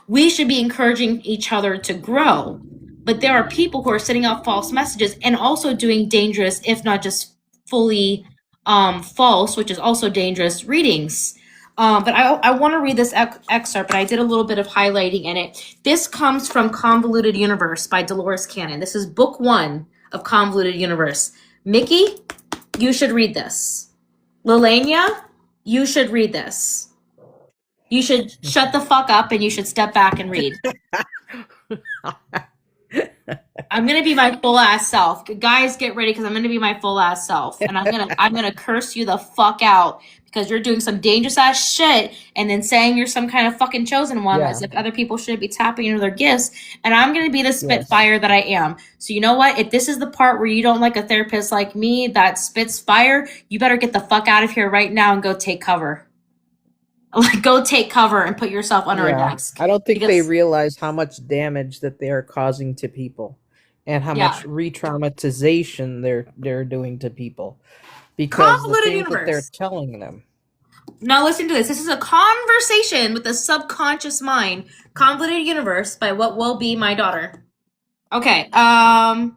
We should be encouraging each other to grow. But there are people who are sending out false messages and also doing dangerous, if not just fully false, which is also dangerous, readings. But I want to read this excerpt, but I did a little bit of highlighting in it. This comes from Convoluted Universe by Dolores Cannon. This is book 1 of Convoluted Universe. Mickey, you should read this. Lelania, you should read this. You should shut the fuck up and you should step back and read. I'm gonna be my full ass self. Guys, get ready because I'm gonna be my full ass self, and I'm gonna curse you the fuck out because you're doing some dangerous ass shit and then saying you're some kind of fucking chosen one Yeah. as if other people shouldn't be tapping into their gifts. And I'm going to be the Yes. spitfire that I am. So you know what? If this is the part where you don't like a therapist like me that spits fire, you better get the fuck out of here right now and go take cover. Like, go take cover and put yourself under a Yeah. desk. I don't think they Because, realize how much damage that they are causing to people and how yeah. much re-traumatization they're doing to people because the Convoluted things that they're universe. telling them. Now listen to this. This is a conversation with the subconscious mind. Convoluted universe by what will be my daughter. Okay. All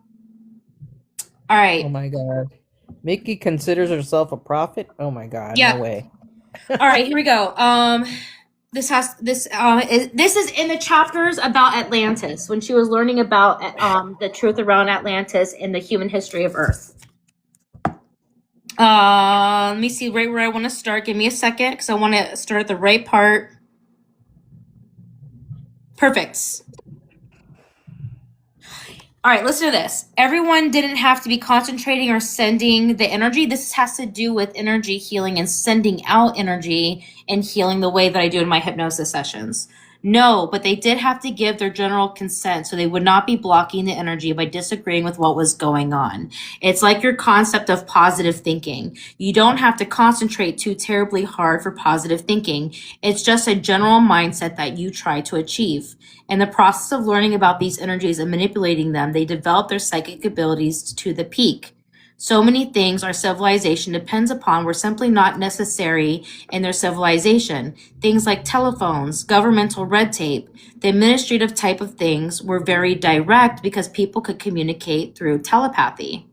right. Oh my God. Mickey considers herself a prophet? Oh my God, Yeah. no way. All right, here we go. This is in the chapters about Atlantis when she was learning about the truth around Atlantis and the human history of Earth. Let me see right where I want to start. Give me a second because I want to start at the right part. Perfect. All right, listen to this. Everyone didn't have to be concentrating or sending the energy. This has to do with energy healing and sending out energy and healing the way that I do in my hypnosis sessions. No, but they did have to give their general consent so they would not be blocking the energy by disagreeing with what was going on. It's like your concept of positive thinking. You don't have to concentrate too terribly hard for positive thinking. It's just a general mindset that you try to achieve. In the process of learning about these energies and manipulating them, they develop their psychic abilities to the peak. So many things our civilization depends upon were simply not necessary in their civilization. Things like telephones, governmental red tape, the administrative type of things were very direct because people could communicate through telepathy.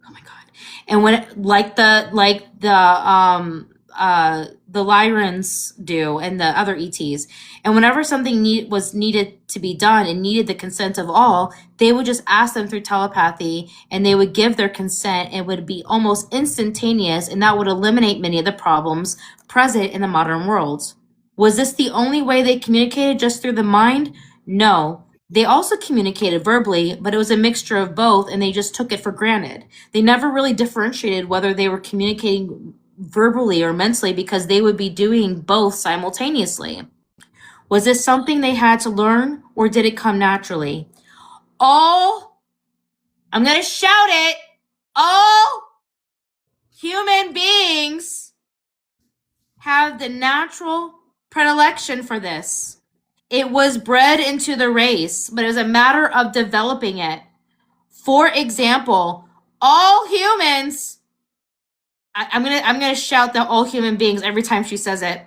Oh my God. And when the Lyrans do and the other ETs. And whenever something was needed to be done and needed the consent of all, they would just ask them through telepathy and they would give their consent. It would be almost instantaneous, and that would eliminate many of the problems present in the modern world. Was this the only way they communicated, just through the mind? No. They also communicated verbally, but it was a mixture of both, and they just took it for granted. They never really differentiated whether they were communicating verbally or mentally because they would be doing both simultaneously. Was this something they had to learn, or did it come naturally? I'm going to shout it, all human beings have the natural predilection for this. It was bred into the race, but it was a matter of developing it. For example, all humans, I'm gonna shout that all human beings every time she says it.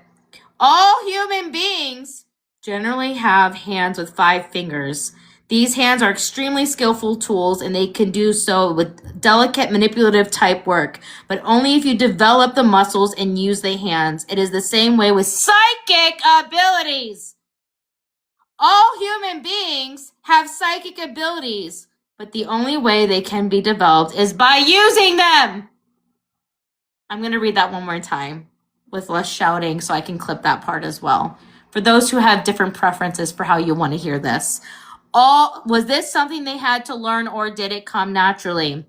All human beings generally have hands with 5 fingers. These hands are extremely skillful tools, and they can do so with delicate manipulative type work, but only if you develop the muscles and use the hands. It is the same way with psychic abilities. All human beings have psychic abilities, but the only way they can be developed is by using them. I'm going to read that one more time with less shouting so I can clip that part as well. For those who have different preferences for how you want to hear this. Was this something they had to learn, or did it come naturally?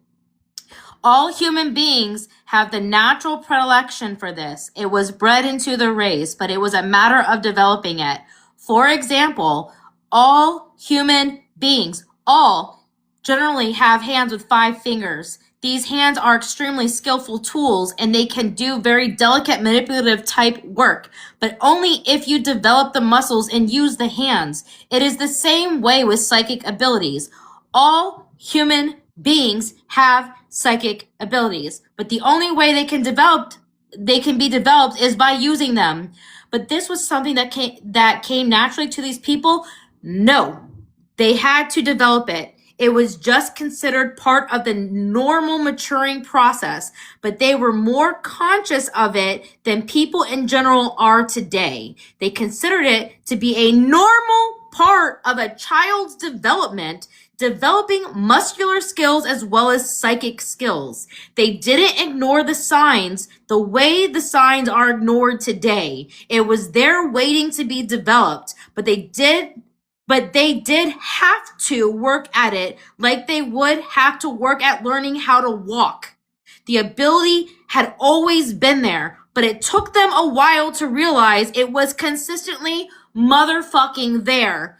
All human beings have the natural predilection for this. It was bred into the race, but it was a matter of developing it. For example, all human beings, all generally have hands with 5 fingers. These hands are extremely skillful tools, and they can do very delicate manipulative type work, but only if you develop the muscles and use the hands. It is the same way with psychic abilities. All human beings have psychic abilities, but the only way they can be developed is by using them. But this was something that came naturally to these people? No. They had to develop it. It was just considered part of the normal maturing process, but they were more conscious of it than people in general are today. They considered it to be a normal part of a child's development, developing muscular skills as well as psychic skills. They didn't ignore the signs the way the signs are ignored today. It was there waiting to be developed, but they did have to work at it like they would have to work at learning how to walk. The ability had always been there, but it took them a while to realize it was consistently motherfucking there.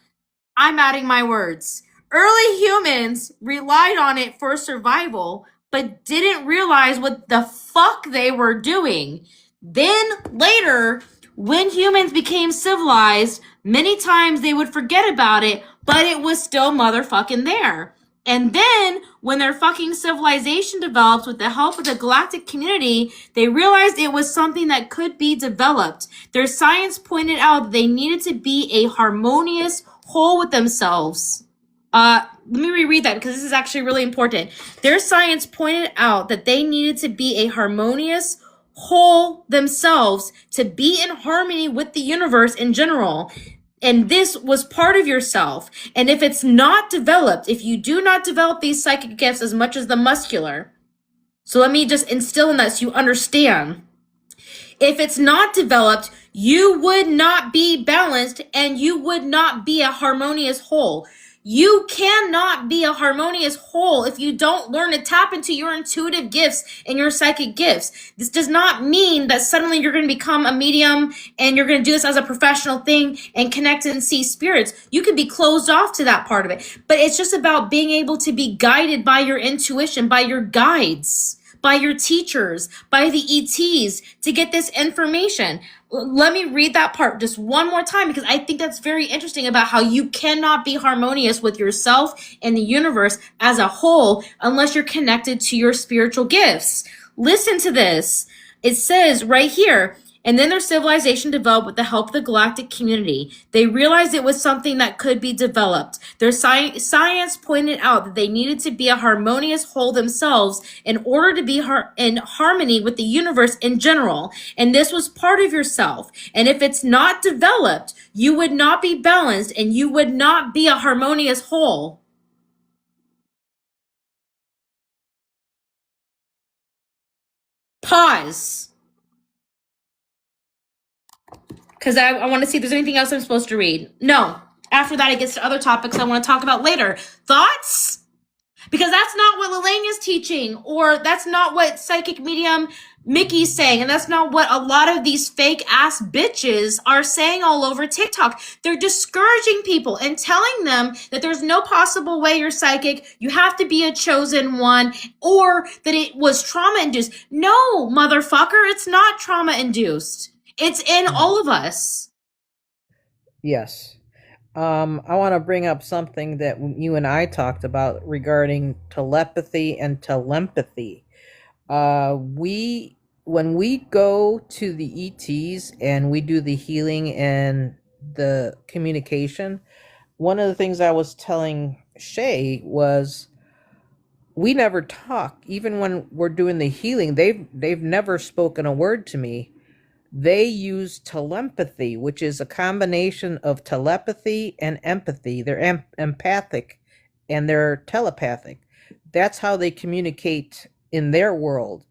I'm adding my words. Early humans relied on it for survival, but didn't realize what the fuck they were doing. Then later, when humans became civilized, many times they would forget about it, but it was still motherfucking there. And then, when their fucking civilization developed with the help of the galactic community, they realized it was something that could be developed. Their science pointed out that they needed to be a harmonious whole with themselves. Let me reread that because this is actually really important. Their science pointed out that they needed to be a harmonious whole themselves to be in harmony with the universe in general. And this was part of yourself. And if it's not developed, if you do not develop these psychic gifts as much as the muscular, so let me just instill in that so you understand. If it's not developed, you would not be balanced and you would not be a harmonious whole. You cannot be a harmonious whole if you don't learn to tap into your intuitive gifts and your psychic gifts. This does not mean that suddenly you're going to become a medium and you're going to do this as a professional thing and connect and see spirits. You can be closed off to that part of it. But it's just about being able to be guided by your intuition, by your guides, by your teachers, by the ETs to get this information. Let me read that part just one more time because I think that's very interesting about how you cannot be harmonious with yourself and the universe as a whole unless you're connected to your spiritual gifts. Listen to this. It says right here, and then their civilization developed with the help of the galactic community. They realized it was something that could be developed. Their science pointed out that they needed to be a harmonious whole themselves in order to be in harmony with the universe in general. And this was part of yourself. And if it's not developed, you would not be balanced and you would not be a harmonious whole. Pause. Because I want to see if there's anything else I'm supposed to read. No. After that, it gets to other topics I want to talk about later. Thoughts? Because that's not what Lelania's teaching, or that's not what psychic medium Mickey's saying, and that's not what a lot of these fake ass bitches are saying all over TikTok. They're discouraging people and telling them that there's no possible way you're psychic, you have to be a chosen one, or that it was trauma induced. No, motherfucker, it's not trauma induced. It's in all of us. Yes. I want to bring up something that you and I talked about regarding telepathy and telepathy. When we go to the ETs and we do the healing and the communication, one of the things I was telling Shay was we never talk. Even when we're doing the healing, they've never spoken a word to me. They use telepathy, which is a combination of telepathy and empathy. They're empathic and they're telepathic. That's how they communicate in their world.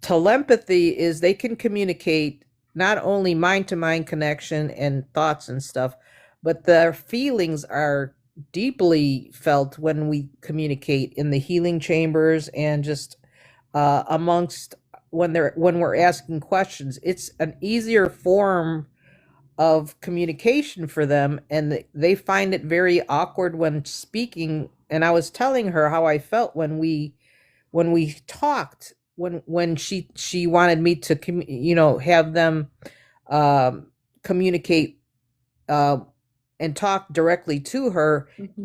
Telepathy is they can communicate not only mind-to-mind connection and thoughts and stuff, but their feelings are deeply felt when we communicate in the healing chambers and just amongst when we're asking questions. It's an easier form of communication for them, and they find it very awkward when speaking. And I was telling her how I felt when we talked, when she wanted me to have them communicate and talk directly to her. Mm-hmm.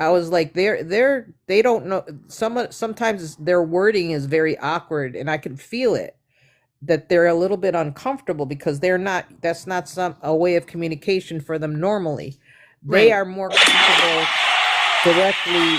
I was like, they don't know. Sometimes their wording is very awkward, and I can feel it that they're a little bit uncomfortable because that's not a way of communication for them normally. Right. They are more comfortable directly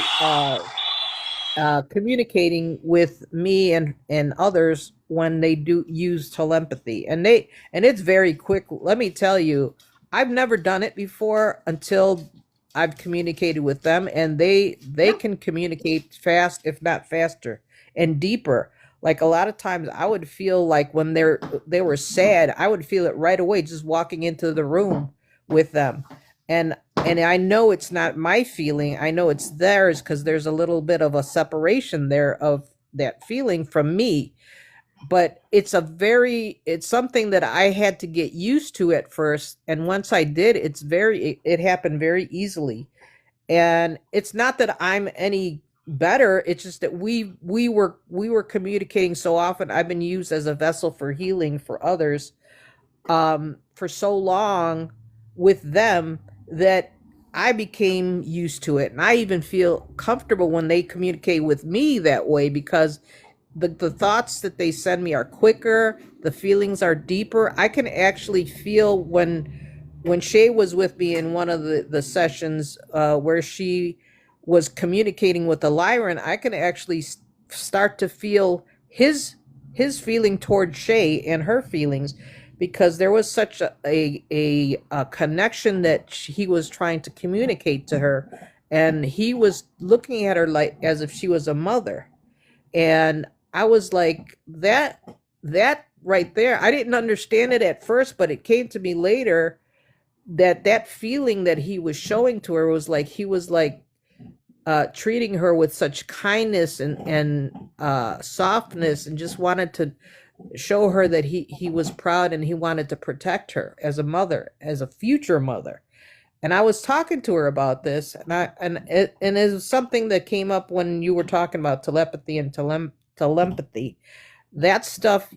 communicating with me and others when they do use telepathy, and it's very quick. Let me tell you, I've never done it before until I've communicated with them, and they can communicate fast, if not faster, and deeper. Like a lot of times I would feel like when they were sad, I would feel it right away just walking into the room with them. And I know it's not my feeling. I know it's theirs because there's a little bit of a separation there of that feeling from me. but it's something that I had to get used to at first, and once I did, it happened very easily. And it's not that I'm any better, it's just that we were communicating so often. I've been used as a vessel for healing for others for so long with them that I became used to it, and I even feel comfortable when they communicate with me that way, because the thoughts that they send me are quicker, the feelings are deeper. I can actually feel when Shay was with me in one of the sessions where she was communicating with the Lyran, I can actually start to feel his feeling toward Shay and her feelings, because there was such a connection that he was trying to communicate to her, and he was looking at her like as if she was a mother. And I was like, that right there, I didn't understand it at first, but it came to me later that feeling that he was showing to her was like he was like treating her with such kindness and softness, and just wanted to show her that he was proud, and he wanted to protect her as a mother, as a future mother. And I was talking to her about this, and it was something that came up when you were talking about telepathy and telepathy. That stuff,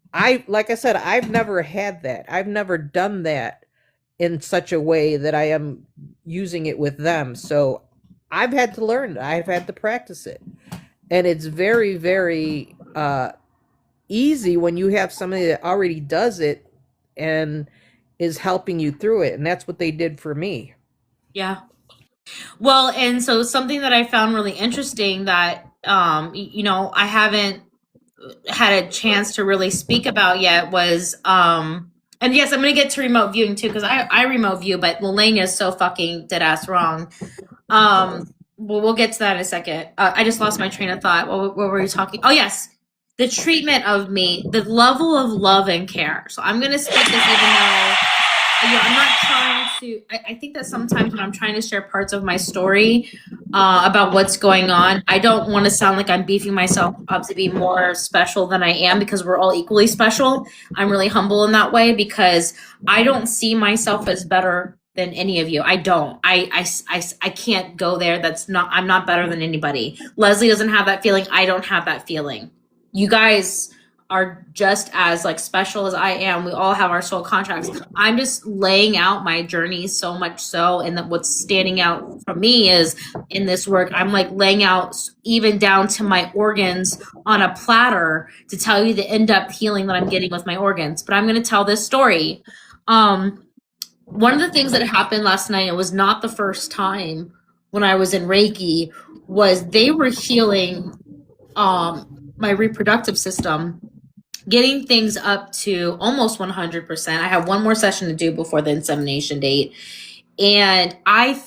like I said, I've never had that. I've never done that in such a way that I am using it with them. So I've had to learn it. I've had to practice it. And it's very, very easy when you have somebody that already does it and is helping you through it. And that's what they did for me. Yeah. Well, and so something that I found really interesting that I haven't had a chance to really speak about yet was and yes, I'm gonna get to remote viewing too, because I remote view, but Lelania is so fucking dead ass wrong. Well, we'll get to that in a second. I just lost my train of thought. What were you talking? Oh yes, the treatment of me, the level of love and care. So I'm gonna speak this even though I'm not trying to. I think that sometimes when I'm trying to share parts of my story about what's going on, I don't want to sound like I'm beefing myself up to be more special than I am, because we're all equally special. I'm really humble in that way, because I don't see myself as better than any of you. I don't. I can't go there. I'm not better than anybody. Leslie doesn't have that feeling. I don't have that feeling. You guys are just as like special as I am. We all have our soul contracts. I'm just laying out my journey so much so, and that what's standing out for me is in this work, I'm like laying out even down to my organs on a platter to tell you the in-depth healing that I'm getting with my organs. But I'm going to tell this story. One of the things that happened last night, it was not the first time when I was in Reiki, was they were healing my reproductive system, getting things up to almost 100%. I have one more session to do before the insemination date. And I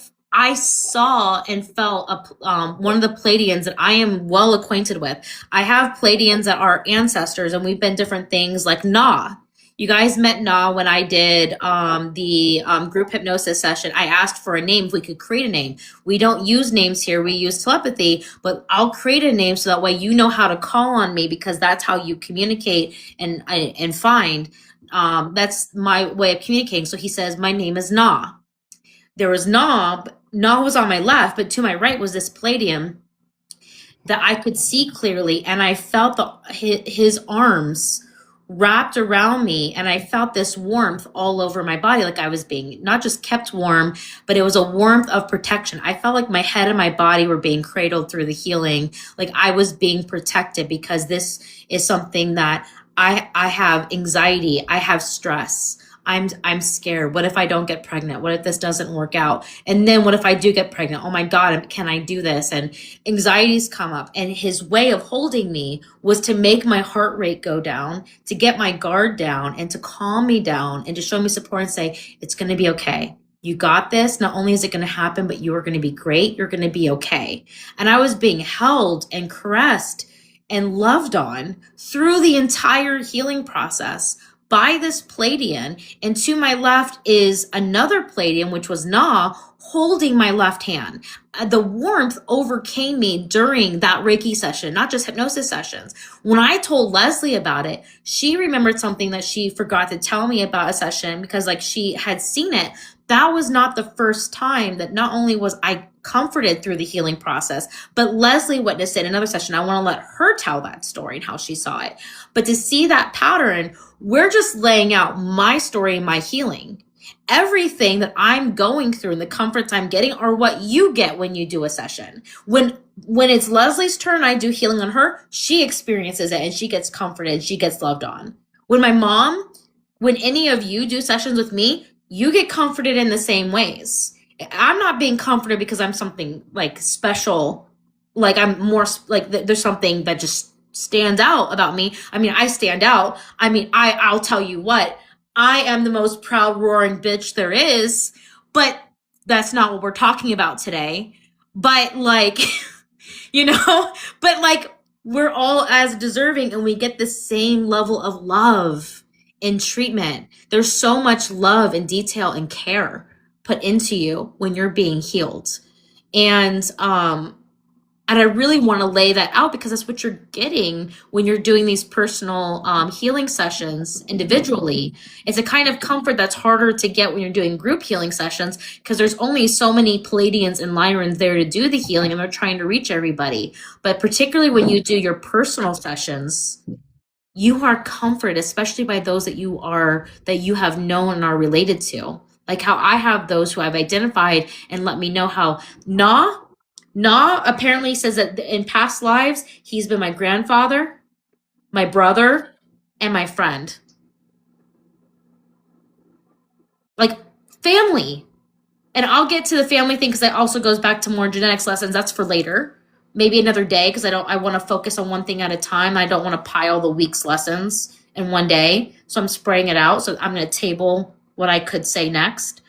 saw and felt one of the Pleiadians that I am well acquainted with. I have Pleiadians that are ancestors, and we've been different things like Na. You guys met Na when I did the group hypnosis session. I asked for a name, if we could create a name. We don't use names here. We use telepathy, but I'll create a name so that way you know how to call on me, because that's how you communicate and find. That's my way of communicating. So he says, my name is Na. There was Na. Na was on my left, but to my right was this Pleiadian that I could see clearly, and I felt his arms wrapped around me, and I felt this warmth all over my body, like I was being not just kept warm, but it was a warmth of protection. I felt like my head and my body were being cradled through the healing, like I was being protected, because this is something that I have anxiety, I have stress. I'm scared. What if I don't get pregnant? What if this doesn't work out? And then what if I do get pregnant? Oh my God, can I do this? And anxieties come up. And his way of holding me was to make my heart rate go down, to get my guard down, and to calm me down, and to show me support and say, it's going to be okay. You got this. Not only is it going to happen, but you are going to be great. You're going to be okay. And I was being held and caressed and loved on through the entire healing process by this Pleiadian. And to my left is another Pleiadian, which was Na, holding my left hand. the warmth overcame me during that Reiki session, not just hypnosis sessions. When I told Leslie about it, she remembered something that she forgot to tell me about a session because like she had seen it. That was not the first time that not only was I comforted through the healing process, but Leslie witnessed it in another session. I want to let her tell that story and how she saw it. But to see that pattern, we're just laying out my story and my healing. Everything that I'm going through and the comforts I'm getting are what you get when you do a session. When it's Leslie's turn, I do healing on her, she experiences it and she gets comforted, she gets loved on. When my mom, when any of you do sessions with me, you get comforted in the same ways. I'm not being comforted because I'm something like special, like I'm more like there's something that just stands out about me. I mean, I stand out. I mean, I'll tell you what, I am the most proud roaring bitch there is, but that's not what we're talking about today. But like, you know, but like we're all as deserving and we get the same level of love in treatment. There's so much love and detail and care put into you when you're being healed. And and I really want to lay that out because that's what you're getting when you're doing these personal healing sessions individually. It's a kind of comfort that's harder to get when you're doing group healing sessions because there's only so many Pleiadians and Lyrans there to do the healing and they're trying to reach everybody. But particularly when you do your personal sessions, you are comforted, especially by those that you have known and are related to. Like how I have those who I've identified and let me know how Na apparently says that in past lives, he's been my grandfather, my brother, and my friend. Like family. And I'll get to the family thing because that also goes back to more genetics lessons. That's for later. Maybe another day because I want to focus on one thing at a time. I don't want to pile the week's lessons in one day. So I'm spreading it out. So I'm going to table what I could say next.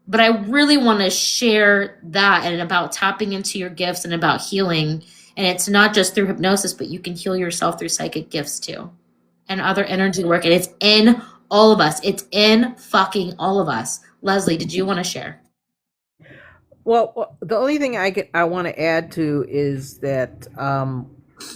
But I really want to share that and about tapping into your gifts and about healing. And it's not just through hypnosis, but you can heal yourself through psychic gifts too and other energy work. And it's in all of us. It's in fucking all of us. Leslie, did you want to share? Well, the only thing I want to add to is that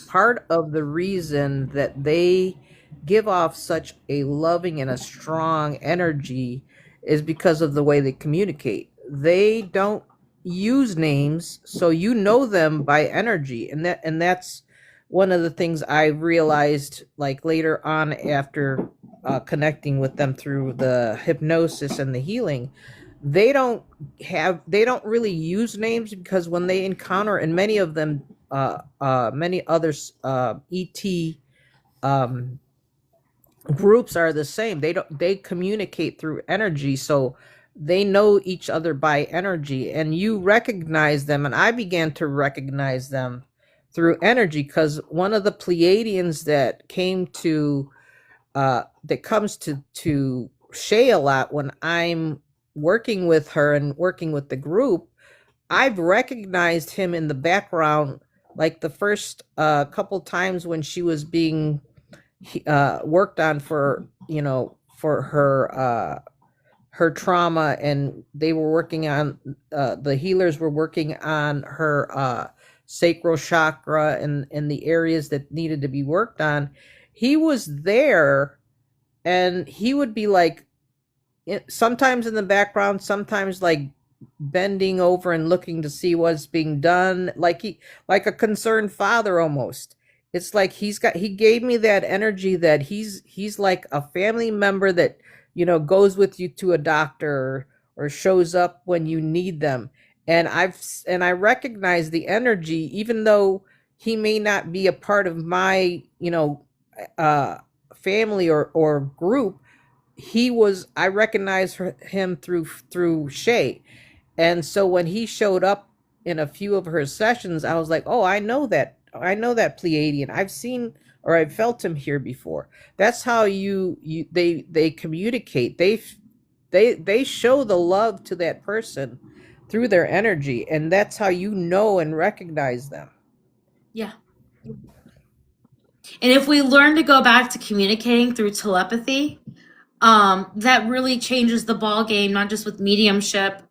part of the reason that they give off such a loving and a strong energy is because of the way they communicate. They don't use names, so you know them by energy, and that's one of the things I realized like later on after connecting with them through the hypnosis and the healing. They don't really use names because when they encounter, and many of them many others ET um groups are the same. They communicate through energy, so they know each other by energy, and you recognize them, and I began to recognize them through energy because one of the Pleiadians that came to that comes to Shay a lot when I'm working with her and working with the group, I've recognized him in the background, like the first couple times when she was being worked on for for her trauma, and they were working on the healers were working on her sacral chakra and the areas that needed to be worked on. He was there, and he would be like sometimes in the background, sometimes like bending over and looking to see what's being done, like a concerned father almost. It's like he gave me that energy that he's like a family member that goes with you to a doctor or shows up when you need them. And I recognize the energy, even though he may not be a part of my family or group. I recognize him through Shay. And so when he showed up in a few of her sessions, I was like, oh, I know that Pleiadian. I've seen or I've felt him here before. That's how they communicate. They show the love to that person through their energy, and that's how you know and recognize them. Yeah. And if we learn to go back to communicating through telepathy, that really changes the ball game, not just with mediumship,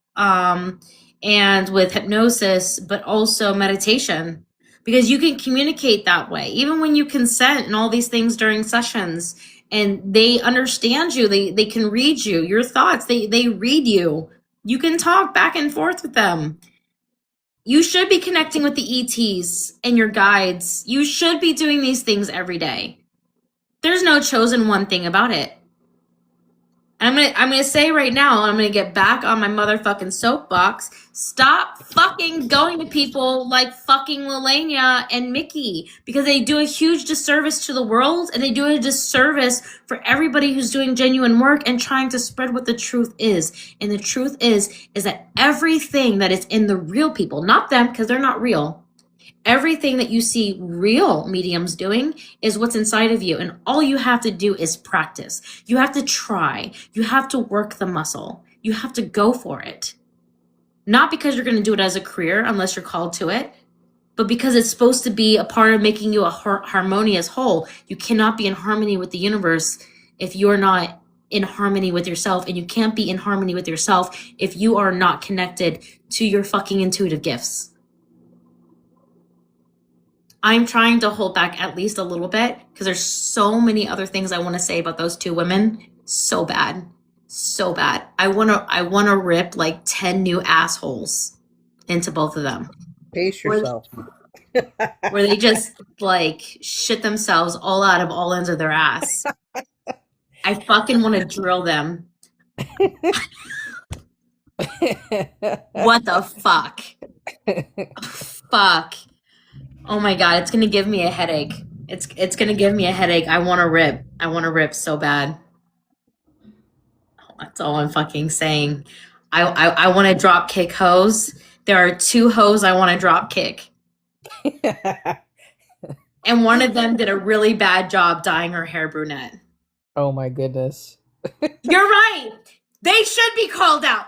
and with hypnosis, but also meditation, because you can communicate that way even when you consent and all these things during sessions, and they understand you. They can read you, your thoughts. They read you. You can talk back and forth with them. You should be connecting with the ETs and your guides. You should be doing these things every day. There's no chosen one thing about it. And I'm gonna say right now, I'm gonna get back on my motherfucking soapbox. Stop fucking going to people like fucking Lelania and Mickey, because they do a huge disservice to the world, and they do a disservice for everybody who's doing genuine work and trying to spread what the truth is. And the truth is that everything that is in the real people, not them, because they're not real, everything that you see real mediums doing is what's inside of you. And all you have to do is practice. You have to try. You have to work the muscle. You have to go for it. Not because you're going to do it as a career, unless you're called to it, but because it's supposed to be a part of making you a harmonious whole. You cannot be in harmony with the universe if you're not in harmony with yourself. And you can't be in harmony with yourself if you are not connected to your fucking intuitive gifts. I'm trying to hold back at least a little bit, because there's so many other things I want to say about those two women. So bad. So bad. I want to rip like 10 new assholes into both of them. Pace yourself. Where they just like shit themselves all out of all ends of their ass. I fucking want to drill them. What the fuck? Fuck. Oh my God, it's gonna give me a headache. It's gonna give me a headache. I want to rip. I want to rip so bad. That's all I'm fucking saying. I want to drop kick hoes. There are 2 hoes I want to drop kick. And one of them did a really bad job dyeing her hair brunette. Oh my goodness. You're right. They should be called out.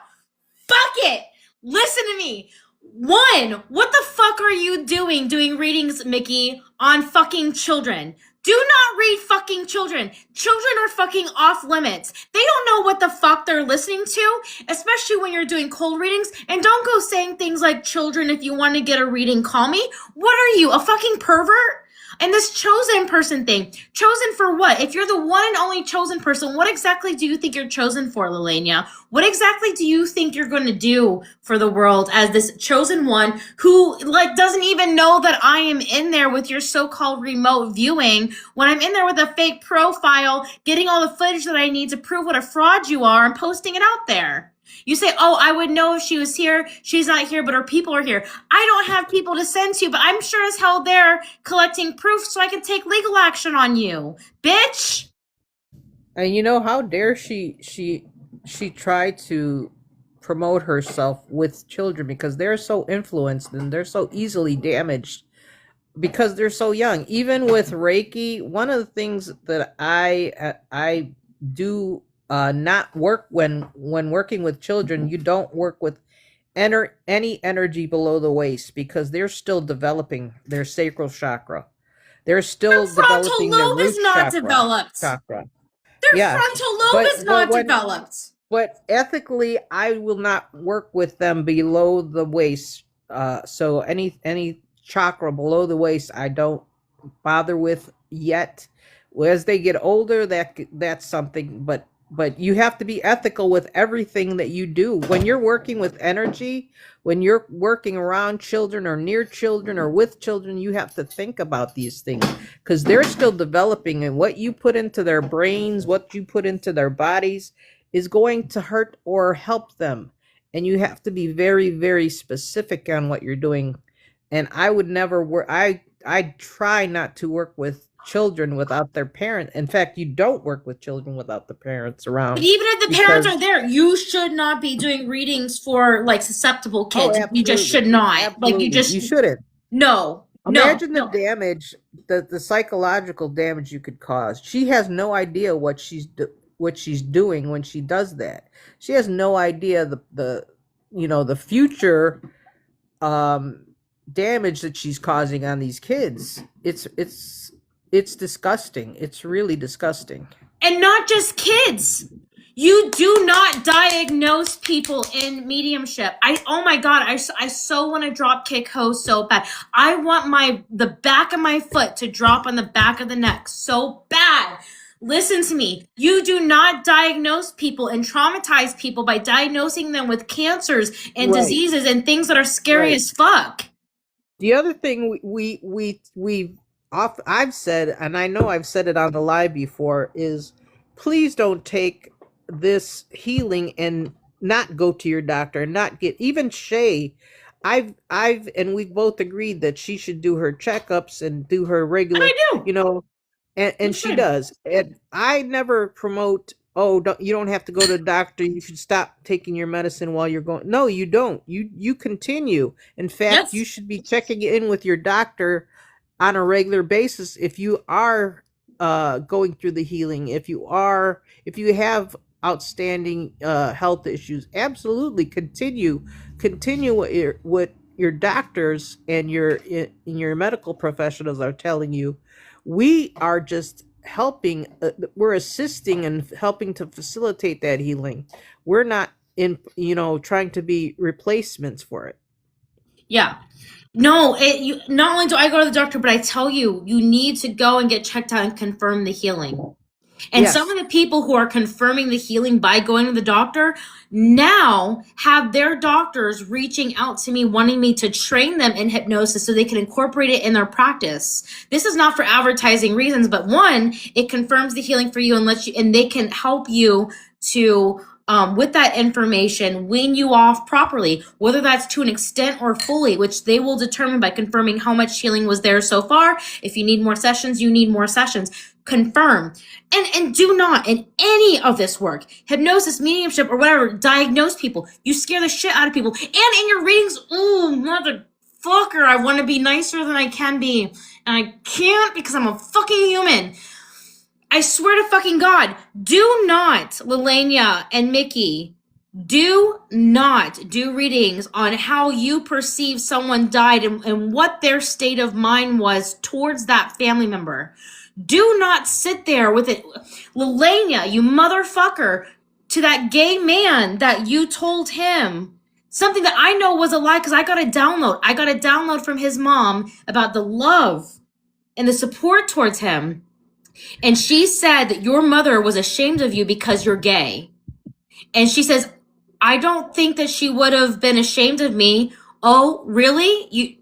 Fuck it. Listen to me. 1, what the fuck are you doing readings, Mickey, on fucking children? Do not read fucking children. Children are fucking off limits. They don't know what the fuck they're listening to, especially when you're doing cold readings. And don't go saying things like, children, if you want to get a reading, call me. What are you, a fucking pervert? And this chosen person thing, chosen for what? If you're the one and only chosen person, what exactly do you think you're chosen for, Lelania? What exactly do you think you're going to do for the world as this chosen one who like doesn't even know that I am in there with your so-called remote viewing, when I'm in there with a fake profile, getting all the footage that I need to prove what a fraud you are and posting it out there? You say, oh, I would know if she was here. She's not here, but her people are here. I don't have people to send to, but I'm sure as hell they're collecting proof so I can take legal action on you, bitch. And you know, how dare she tried to promote herself with children, because they're so influenced and they're so easily damaged because they're so young. Even with Reiki, one of the things that I do not work when working with children, you don't work with any energy below the waist, because they're still developing their sacral chakra. They're still developing their root chakra. Their frontal lobe is not developed. But ethically, I will not work with them below the waist. So any chakra below the waist, I don't bother with yet. As they get older, that's something. But you have to be ethical with everything that you do. When you're working with energy, when you're working around children or near children or with children, you have to think about these things, because they're still developing, and what you put into their brains, what you put into their bodies is going to hurt or help them. And you have to be very, very specific on what you're doing. And I would never work. I try not to work with children without their parent. In fact, you don't work with children without the parents around. But even if the parents are there, you should not be doing readings for like susceptible kids. You just should not. Absolutely. Like you shouldn't. No. Imagine the damage, the psychological damage you could cause. She has no idea what she's doing when she does that. She has no idea the future damage that she's causing on these kids. It's disgusting. It's really disgusting. And not just kids. You do not diagnose people in mediumship. Oh my God, I so want to drop kick Ho so bad. I want the back of my foot to drop on the back of the neck so bad. Listen to me. You do not diagnose people and traumatize people by diagnosing them with cancers and Right. diseases and things that are scary Right. as fuck. The other thing I've said, and I know I've said it on the live before, is please don't take this healing and not go to your doctor and not get even Shay. And we've both agreed that she should do her checkups and do her And regular, I do. you know, and she does. And I never promote, oh, you don't have to go to the doctor. You should stop taking your medicine while you're going. No, you don't. You continue. In fact, you should be checking in with your doctor on a regular basis if you are going through the healing. If you have outstanding health issues, absolutely continue what your doctors and your medical professionals are telling you. We are just helping, we're assisting and helping to facilitate that healing. We're not trying to be replacements for it. Yeah. No, not only do I go to the doctor, but I tell you, you need to go and get checked out and confirm the healing. And Yes. some of the people who are confirming the healing by going to the doctor now have their doctors reaching out to me, wanting me to train them in hypnosis so they can incorporate it in their practice. This is not for advertising reasons, but one, it confirms the healing for you and they can help you to with that information, wean you off properly, whether that's to an extent or fully, which they will determine by confirming how much healing was there so far. If you need more sessions, you need more sessions. Confirm. And do not, in any of this work, hypnosis, mediumship, or whatever, diagnose people. You scare the shit out of people. And in your readings, motherfucker, I want to be nicer than I can be. And I can't because I'm a fucking human. I swear to fucking God, do not, Lelania and Mickey, do not do readings on how you perceive someone died and what their state of mind was towards that family member. Do not sit there with it. Lelania, you motherfucker, to that gay man that you told him something that I know was a lie because I got a download. I got a download from his mom about the love and the support towards him. And she said that your mother was ashamed of you because you're gay. And she says, I don't think that she would have been ashamed of me. Oh, really?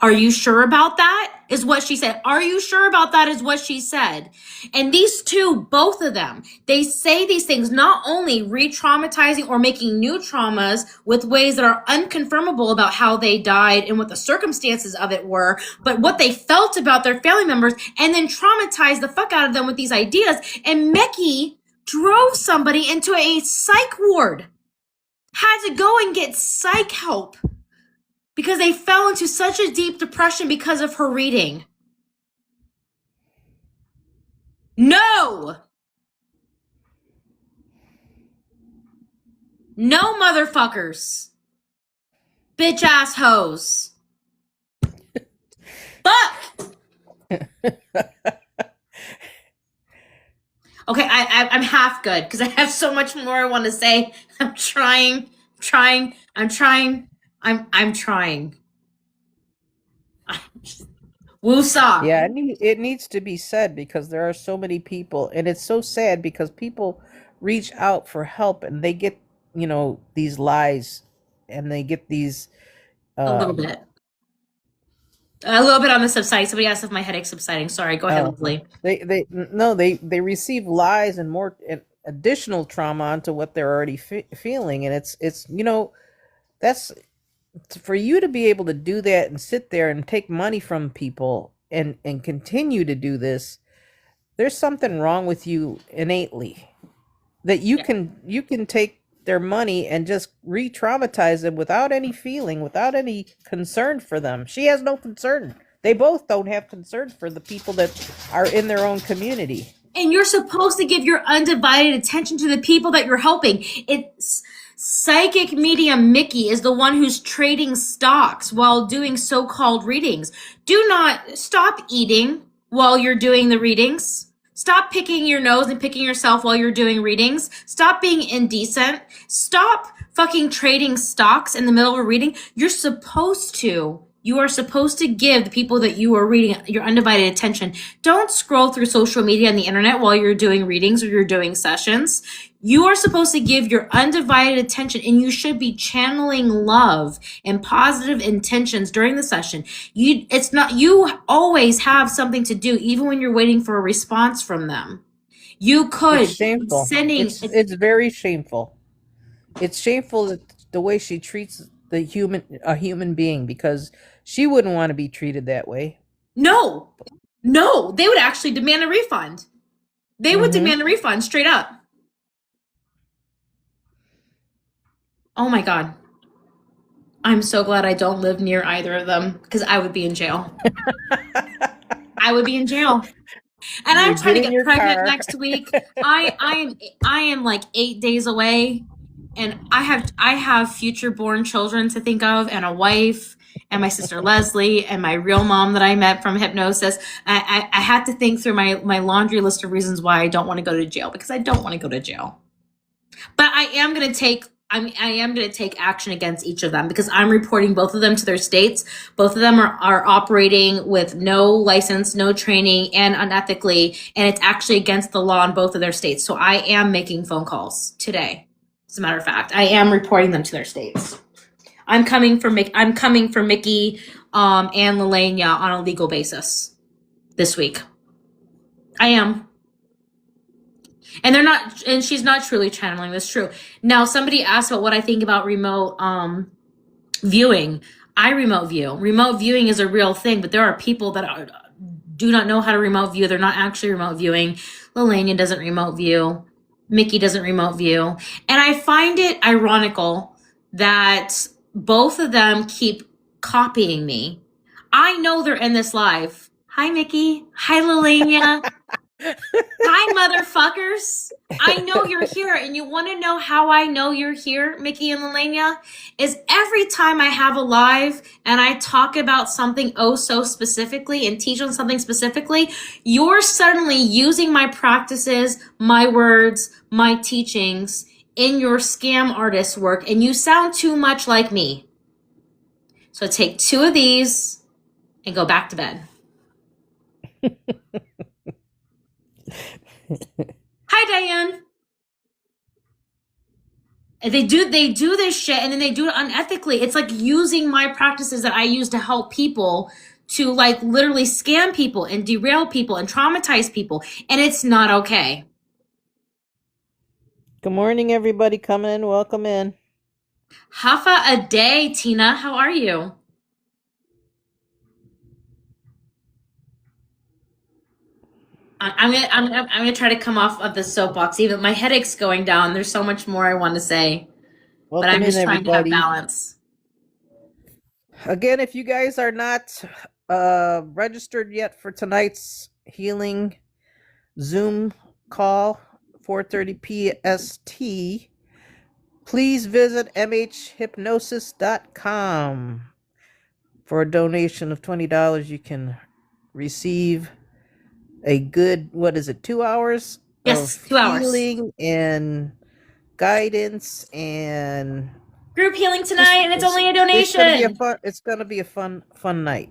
Are you sure about that? Is what she said. Are you sure about that? Is what she said. And these two, both of them, they say these things not only re-traumatizing or making new traumas with ways that are unconfirmable about how they died and what the circumstances of it were, but what they felt about their family members, and then traumatize the fuck out of them with these ideas. And Mickey drove somebody into a psych ward, had to go and get psych help because they fell into such a deep depression because of her reading. No! No, motherfuckers. Bitch ass hoes. Fuck! Okay, I'm half good because I have so much more I want to say. I'm trying. Woosah. Yeah, it needs to be said because there are so many people, and it's so sad because people reach out for help and they get, these lies, and they get these. A little bit. A little bit on the subside. Somebody asked if my headache's subsiding. Sorry, go ahead, Leslie. They receive lies and more additional trauma onto what they're already feeling, and it's that's for you to be able to do that and sit there and take money from people and continue to do this. There's something wrong with you innately that you can take their money and just re-traumatize them without any feeling, without any concern for them. She has no concern. They both don't have concern for the people that are in their own community. And you're supposed to give your undivided attention to the people that you're helping. It's psychic medium Mickey is the one who's trading stocks while doing so-called readings. Do not stop eating while you're doing the readings. Stop picking your nose and picking yourself while you're doing readings. Stop being indecent. Stop fucking trading stocks in the middle of a reading. You are supposed to give the people that you are reading your undivided attention. Don't scroll through social media and the internet while you're doing readings or you're doing sessions. You are supposed to give your undivided attention, and you should be channeling love and positive intentions during the session. You always have something to do, even when you're waiting for a response from them. You could It's shameful. It's very shameful. It's shameful that the way she treats a human being, because she wouldn't want to be treated that way. No, they would actually demand a refund. They would demand a refund straight up. Oh my God. I'm so glad I don't live near either of them, because I would be in jail. I would be in jail. And I'm trying to get pregnant next week. I am like 8 days away, and I have future born children to think of, and a wife, and my sister Leslie, and my real mom that I met from hypnosis. I had to think through my laundry list of reasons why I don't want to go to jail, because I don't want to go to jail. But I am going to take action against each of them, because I'm reporting both of them to their states. Both of them are operating with no license, no training, and unethically, and it's actually against the law in both of their states. So I am making phone calls today. As a matter of fact, I am reporting them to their states. I'm coming for Mickey and Lelania on a legal basis this week. I am. And she's not truly channeling. That's true. Now, somebody asked about what I think about remote viewing. I remote view. Remote viewing is a real thing, but there are people that do not know how to remote view. They're not actually remote viewing. Lelania doesn't remote view. Mickey doesn't remote view. And I find it ironical that both of them keep copying me. I know they're in this live. Hi, Mickey. Hi, Lelania. Hi, motherfuckers. I know you're here, and you want to know how I know you're here, Mickey and Lelania? Is every time I have a live and I talk about something oh so specifically and teach on something specifically, you're suddenly using my practices, my words, my teachings in your scam artist work, and you sound too much like me. So take 2 of these and go back to bed. Hi, Diane. They do this shit, and then they do it unethically. It's like using my practices that I use to help people to like literally scam people and derail people and traumatize people, and it's not okay. Good morning, everybody. Come in. Welcome in. Hafa a day, Tina. How are you? I'm gonna try to come off of the soapbox. Even my headache's going down. There's so much more I want to say, but I'm just trying to have balance. Again, if you guys are not registered yet for tonight's healing Zoom call, 4:30 PST, please visit mhhypnosis.com. For a donation of $20, you can receive a good, 2 hours? Yes, 2 hours. Healing and guidance and group healing tonight, and it's only a donation. It's gonna be a fun night.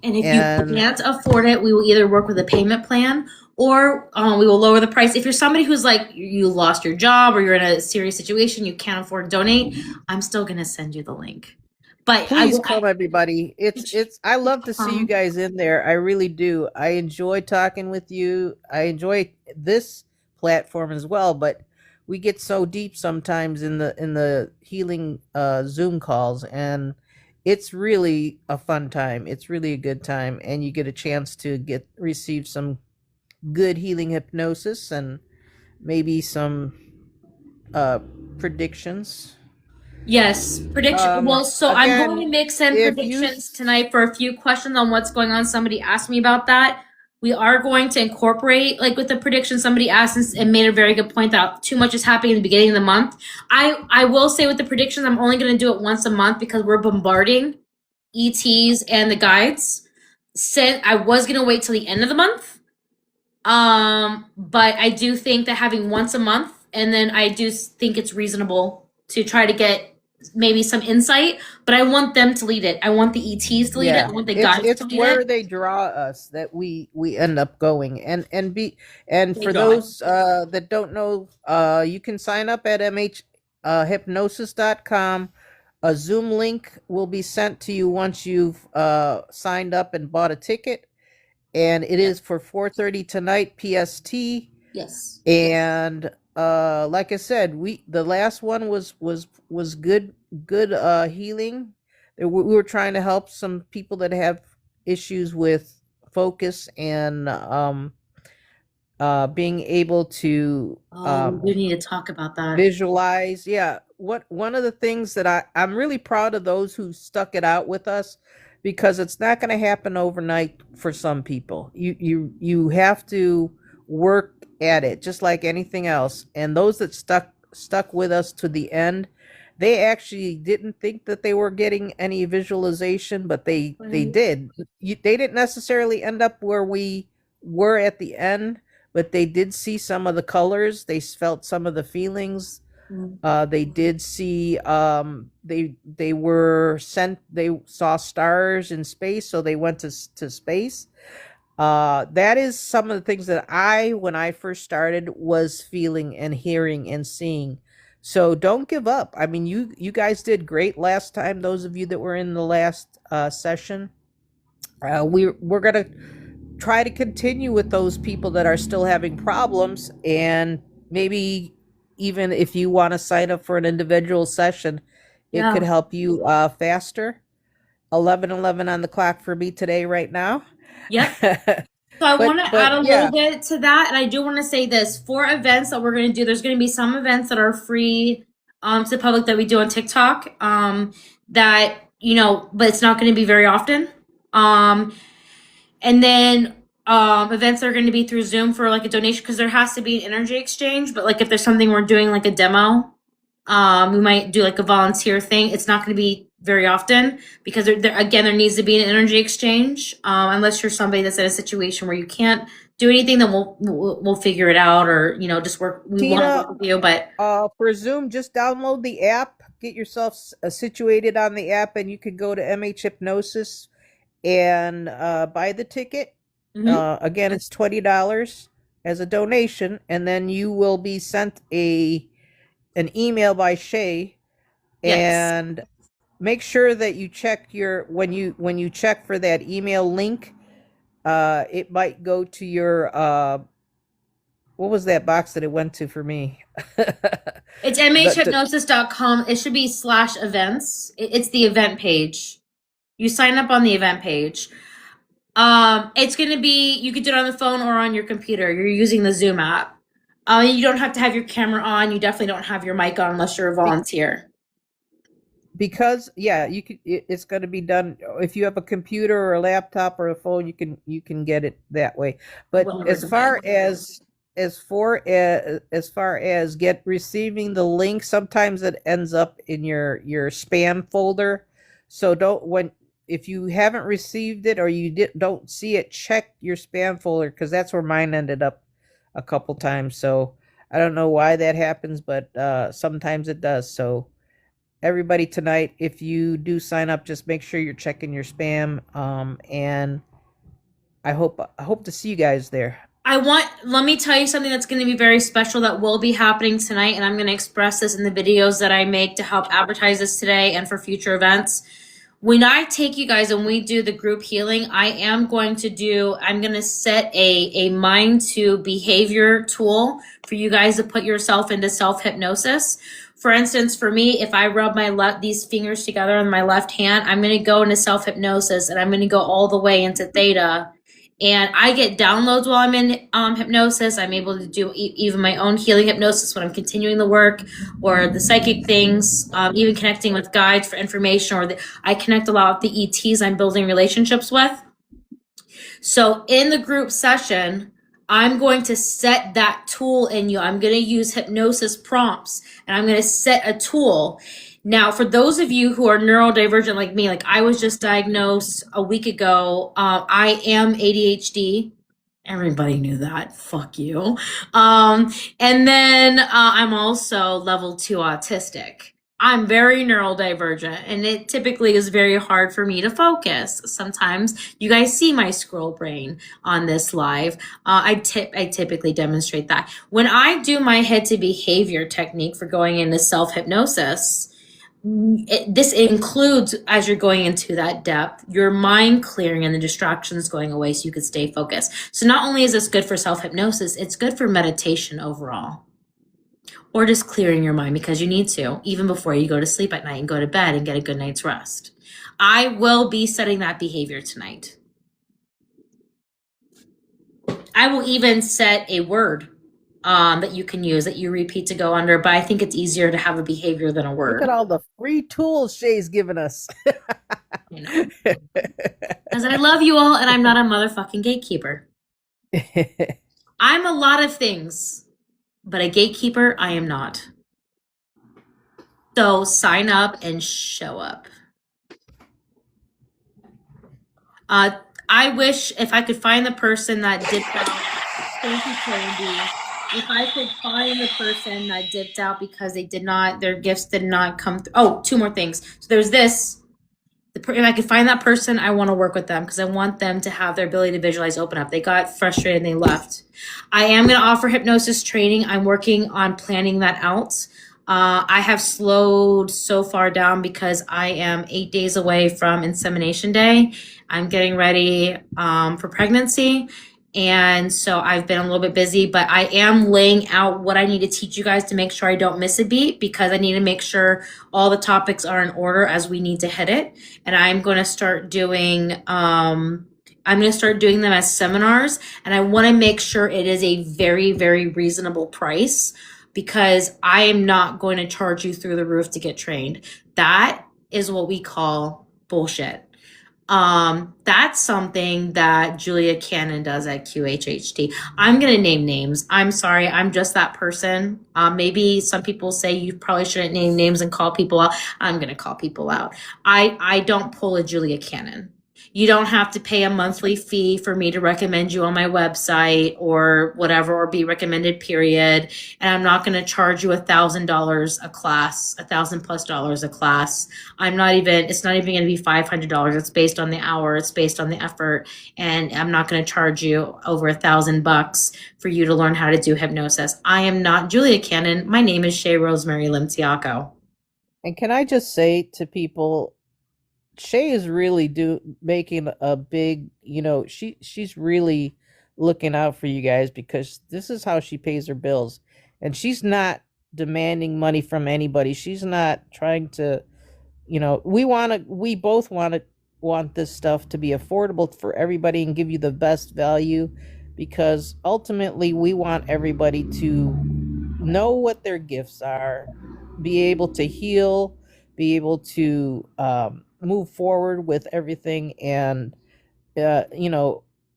And if you can't afford it, we will either work with a payment plan, or we will lower the price. If you're somebody who's like, you lost your job or you're in a serious situation, you can't afford to donate, I'm still gonna send you the link. But please come, everybody. I love to see you guys in there. I really do. I enjoy talking with you. I enjoy this platform as well, but we get so deep sometimes in the healing Zoom calls, and it's really a fun time. It's really a good time, and you get a chance to receive some good healing hypnosis and maybe some predictions. Yes, prediction. Well, so again, I'm going to mix in predictions tonight for a few questions on what's going on. Somebody asked me about that. We are going to incorporate, like with the prediction, somebody asked and made a very good point that too much is happening in the beginning of the month. I will say with the predictions, I'm only going to do it once a month because we're bombarding ETs and the guides. I was going to wait till the end of the month, But I do think that having once a month, and then I do think it's reasonable to try to get maybe some insight, but I want them to lead it. I want the ETs to lead it. Yeah, I want the guides it's to lead where it. they draw us that we end up going. And They for draw it. those that don't know, you can sign up at hypnosis.com. A Zoom link will be sent to you once you've signed up and bought a ticket, and it Yes. is for 4:30 tonight PST. Yes. And like I said, we the last one was good healing. We were trying to help some people that have issues with focus and being able to Oh, we do need to talk about that. visualize. Yeah, what one of the things that I'm really proud of those who stuck it out with us, because it's not going to happen overnight for some people. You have to work at it just like anything else. And those that stuck with us to the end, they actually didn't think that they were getting any visualization, but they Right. did. They didn't necessarily end up where we were at the end, but they did see some of the colors. They felt some of the feelings. Mm. They did see. They were sent. They saw stars in space, so they went to space. That is some of the things that when I first started, was feeling and hearing and seeing. So don't give up. I mean, you guys did great last time. Those of you that were in the last session, we're gonna try to continue with those people that are still having problems, and maybe even if you want to sign up for an individual session, it could Yeah. help you faster. 11:11 on the clock for me today right now. Yep. So I want to add But a little yeah, bit to that, and I do want to say this: for events that we're going to do, there's going to be some events that are free to the public that we do on TikTok. That but it's not going to be very often. Um, and then events that are going to be through Zoom for like a donation because there has to be an energy exchange. But like if there's something we're doing like a demo, we might do like a volunteer thing. It's not going to be very often because again there needs to be an energy exchange. Unless you're somebody that's in a situation where you can't do anything, then we'll figure it out, or just work. We want to Tina, work with you, but for Zoom, just download the app, get yourself situated on the app, and you could go to MH Hypnosis and buy the ticket. mhm. Again, it's $20 as a donation, and then you will be sent an email by Shay. Yes, And make sure that you check your when you check for that email link. It might go to your what was that box that it went to for me? it's the mhhypnosis.com. It should be /events. It's the event page. You sign up on the event page. It's gonna be you could do it on the phone or on your computer. You're using the Zoom app. You don't have to have your camera on. You definitely don't have your mic on unless you're a volunteer. because yeah, it's going to be done if you have a computer or a laptop or a phone. You can get it that way. But Whatever's available. as far as get receiving the link, sometimes it ends up in your spam folder. So don't when if you haven't received it or don't see it, check your spam folder, because that's where mine ended up a couple times. So I don't know why that happens, but sometimes it does. So everybody tonight, if you do sign up, just make sure you're checking your spam. And I hope to see you guys there. Let me tell you something that's going to be very special that will be happening tonight, and I'm going to express this in the videos that I make to help advertise this today and for future events. When I take you guys and we do the group healing, I'm going to set a mind to behavior tool for you guys to put yourself into self hypnosis. For instance, for me, if I rub these fingers together on my left hand, I'm going to go into self hypnosis and I'm going to go all the way into theta. And I get downloads while I'm in hypnosis. I'm able to do even my own healing hypnosis when I'm continuing the work, or the psychic things, even connecting with guides for information, I connect a lot with the ETs I'm building relationships with. So in the group session, I'm going to set that tool in you. I'm going to use hypnosis prompts and I'm going to set a tool. Now, for those of you who are neurodivergent like me, like I was just diagnosed a week ago, I am ADHD Everybody knew that. Fuck you. And then I'm also level 2 autistic. I'm very neurodivergent, and it typically is very hard for me to focus. Sometimes you guys see my squirrel brain on this live. I typically demonstrate that. When I do my head to behavior technique for going into self hypnosis, this includes, as you're going into that depth, your mind clearing and the distractions going away so you can stay focused. So not only is this good for self-hypnosis, it's good for meditation overall, or just clearing your mind because you need to, even before you go to sleep at night and go to bed and get a good night's rest. I will be setting that behavior tonight. I will even set a word that you can use that you repeat to go under, but I think it's easier to have a behavior than a word. Look at all the free tools Shay's given us. You know, because I love you all, and I'm not a motherfucking gatekeeper. I'm a lot of things, but a gatekeeper I am not. So sign up and show up. I wish if I could find the person that dipped out. Thank you, Candy. If I could find the person that dipped out because their gifts did not come through. Oh, two more things. So there's this. If I could find that person, I want to work with them because I want them to have their ability to visualize open up. They got frustrated and they left. I am going to offer hypnosis training. I'm working on planning that out. I have slowed so far down because I am 8 days away from insemination day. I'm getting ready for pregnancy. And so I've been a little bit busy, but I am laying out what I need to teach you guys to make sure I don't miss a beat, because I need to make sure all the topics are in order as we need to hit it. And I'm going to start doing them as seminars, and I want to make sure it is a very, very reasonable price, because I am not going to charge you through the roof to get trained. That is what we call bullshit. That's something that Julia Cannon does at QHHT. I'm going to name names. I'm sorry. I'm just that person. Maybe some people say you probably shouldn't name names and call people out. I'm going to call people out. I don't pull a Julia Cannon. You don't have to pay a monthly fee for me to recommend you on my website or whatever, or be recommended, period. And I'm not going to charge you $1,000 a class, $1,000+ a class. It's not even going to be $500. It's based on the hour. It's based on the effort. And I'm not going to charge you over $1,000 for you to learn how to do hypnosis. I am not Julia Cannon. My name is Shay Rosemary Limtiaco. And can I just say to people, Shay is really making a big, she's really looking out for you guys, because this is how she pays her bills. And she's not demanding money from anybody. She's not trying to, we both want this stuff to be affordable for everybody and give you the best value, because ultimately we want everybody to know what their gifts are, be able to heal, be able to move forward with everything, and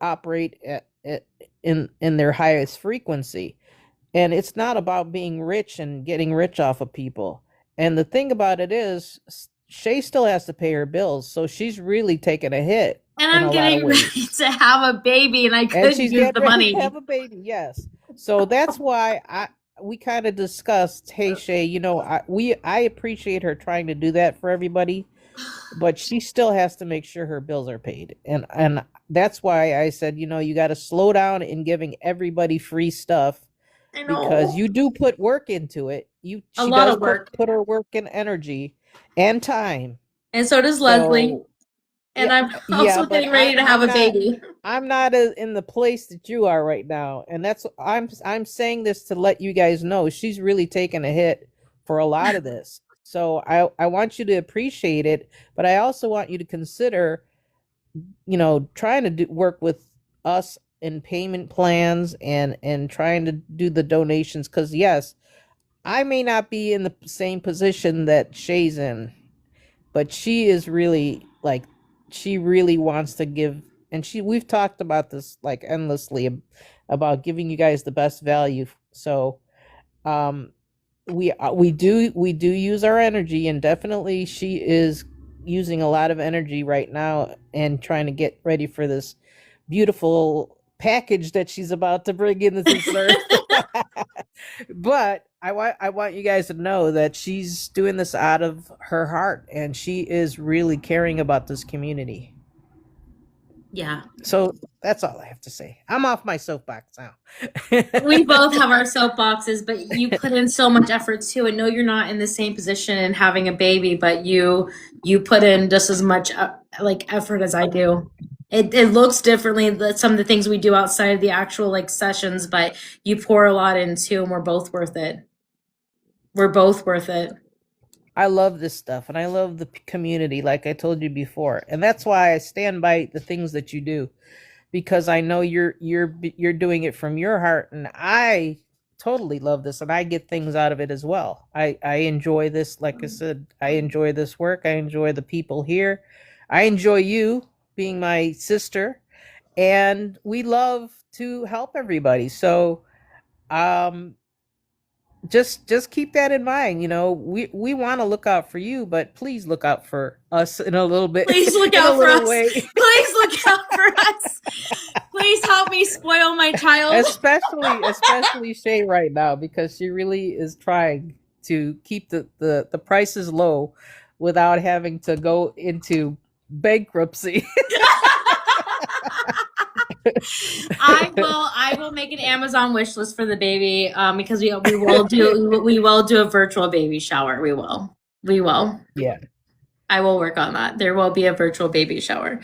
operate in their highest frequency. And it's not about being rich and getting rich off of people. And the thing about it is, Shay still has to pay her bills, so she's really taking a hit. And I'm getting ready to have a baby, and I could use the money. Have a baby, yes. So that's why we kind of discussed, hey Shay, I appreciate her trying to do that for everybody, but she still has to make sure her bills are paid. And that's why I said, you got to slow down in giving everybody free stuff, because you do put work into it. She does put her work and energy and time. And so does Leslie. And I'm also getting ready to have a baby. I'm not in the place that you are right now. And that's, I'm saying this to let you guys know, she's really taken a hit for a lot of this. So I want you to appreciate it, but I also want you to consider, trying to work with us in payment plans and trying to do the donations. Because yes, I may not be in the same position that Shay's in, but she is really she really wants to give. And we've talked about this endlessly about giving you guys the best value. So, we do use our energy, and definitely she is using a lot of energy right now and trying to get ready for this beautiful package that she's about to bring into this earth. But I want you guys to know that she's doing this out of her heart, and she is really caring about this community. Yeah. So that's all I have to say. I'm off my soapbox now. We both have our soapboxes, but you put in so much effort too. And no, you're not in the same position in having a baby, but you put in just as much like effort as I do. It looks differently than some of the things we do outside of the actual like sessions, but you pour a lot in too, and we're both worth it. We're both worth it. I love this stuff, and I love the community, like I told you before, and that's why I stand by the things that you do, because I know you're doing it from your heart, and I totally love this, and I get things out of it as well. I enjoy this, like I said, I enjoy this work. I enjoy the people here. I enjoy you being my sister, and we love to help everybody. So, um, just keep that in mind. We want to look out for you, but please look out for us in a little bit. Please look in a out for little us. way. Please look out for us. Please help me spoil my child. especially Shay right now, because she really is trying to keep the prices low without having to go into bankruptcy. I will make an Amazon wish list for the baby, because we will do a virtual baby shower. We will. Yeah. I will work on that. There will be a virtual baby shower.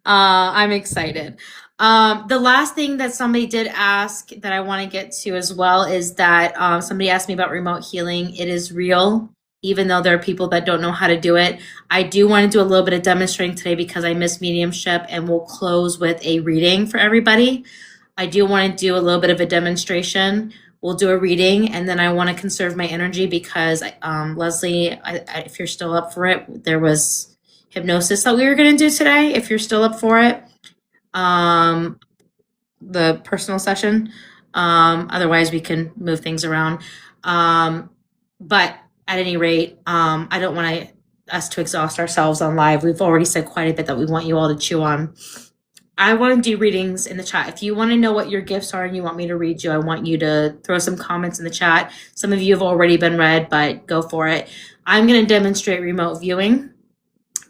I'm excited. The last thing that somebody did ask that I want to get to as well is that somebody asked me about remote healing. It is real, even though there are people that don't know how to do it. I do want to do a little bit of demonstrating today because I miss mediumship, and we'll close with a reading for everybody. I do want to do a little bit of a demonstration. We'll do a reading, and then I want to conserve my energy because, Leslie, if you're still up for it, there was hypnosis that we were going to do today. If you're still up for it, the personal session. Otherwise, we can move things around. But at any rate, I don't want us to exhaust ourselves on live. We've already said quite a bit that we want you all to chew on. I want to do readings in the chat. If you want to know what your gifts are and you want me to read you, I want you to throw some comments in the chat. Some of you have already been read, but go for it. I'm going to demonstrate remote viewing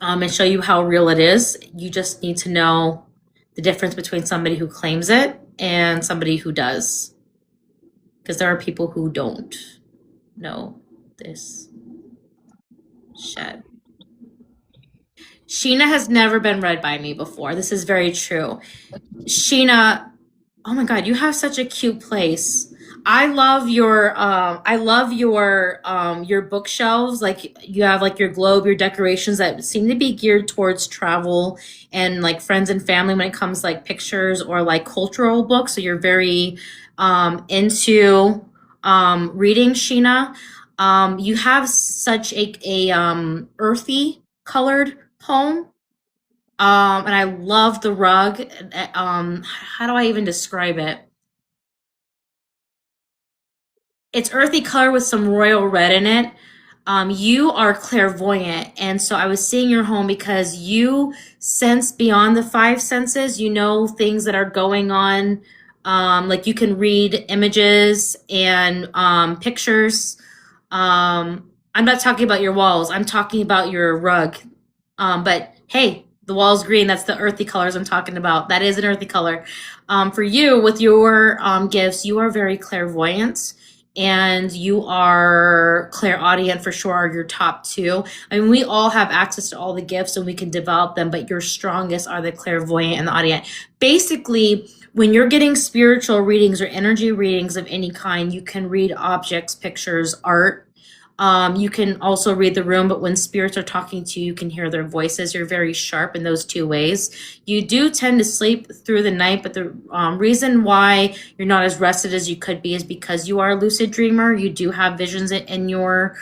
and show you how real it is. You just need to know the difference between somebody who claims it and somebody who does. Because there are people who don't know this shit. Sheena has never been read by me before. This is very true. Sheena, oh my God, you have such a cute place. I love your bookshelves. Like you have like your globe, your decorations that seem to be geared towards travel and like friends and family when it comes like pictures or like cultural books. So you're very into reading, Sheena. You have such a earthy colored home. And I love the rug. How do I even describe it? It's earthy color with some royal red in it. You are clairvoyant, and so I was seeing your home because you sense beyond the five senses. You know things that are going on. Like you can read images and pictures. I'm not talking about your walls. I'm talking about your rug. But hey, the wall's green. That's the earthy colors I'm talking about. That is an earthy color. For you, with your gifts, you are very clairvoyant. And you are clairaudient for sure, are your top two. I mean, we all have access to all the gifts and we can develop them, but your strongest are the clairvoyant and the audient. Basically, when you're getting spiritual readings or energy readings of any kind, you can read objects, pictures, art. You can also read the room, but when spirits are talking to you, you can hear their voices. You're very sharp in those two ways. You do tend to sleep through the night, but the reason why you're not as rested as you could be is because you are a lucid dreamer. You do have visions in your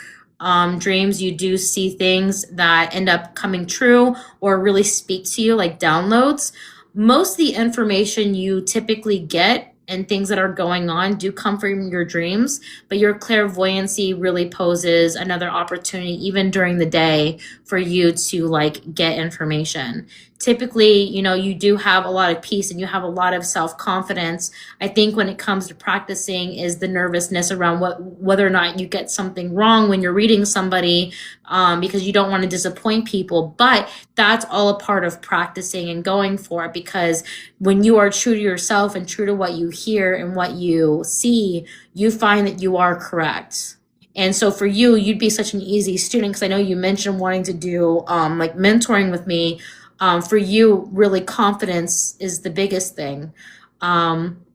dreams. You do see things that end up coming true or really speak to you, like downloads. Most of the information you typically get and things that are going on do come from your dreams, but your clairvoyancy really poses another opportunity even during the day for you to like get information. Typically, you know, you do have a lot of peace and you have a lot of self-confidence. I think when it comes to practicing is the nervousness around whether or not you get something wrong when you're reading somebody, because you don't want to disappoint people. But that's all a part of practicing and going for it, because when you are true to yourself and true to what you hear and what you see, you find that you are correct. And so for you, you'd be such an easy student, because I know you mentioned wanting to do like mentoring with me. For you, really, confidence is the biggest thing. Um,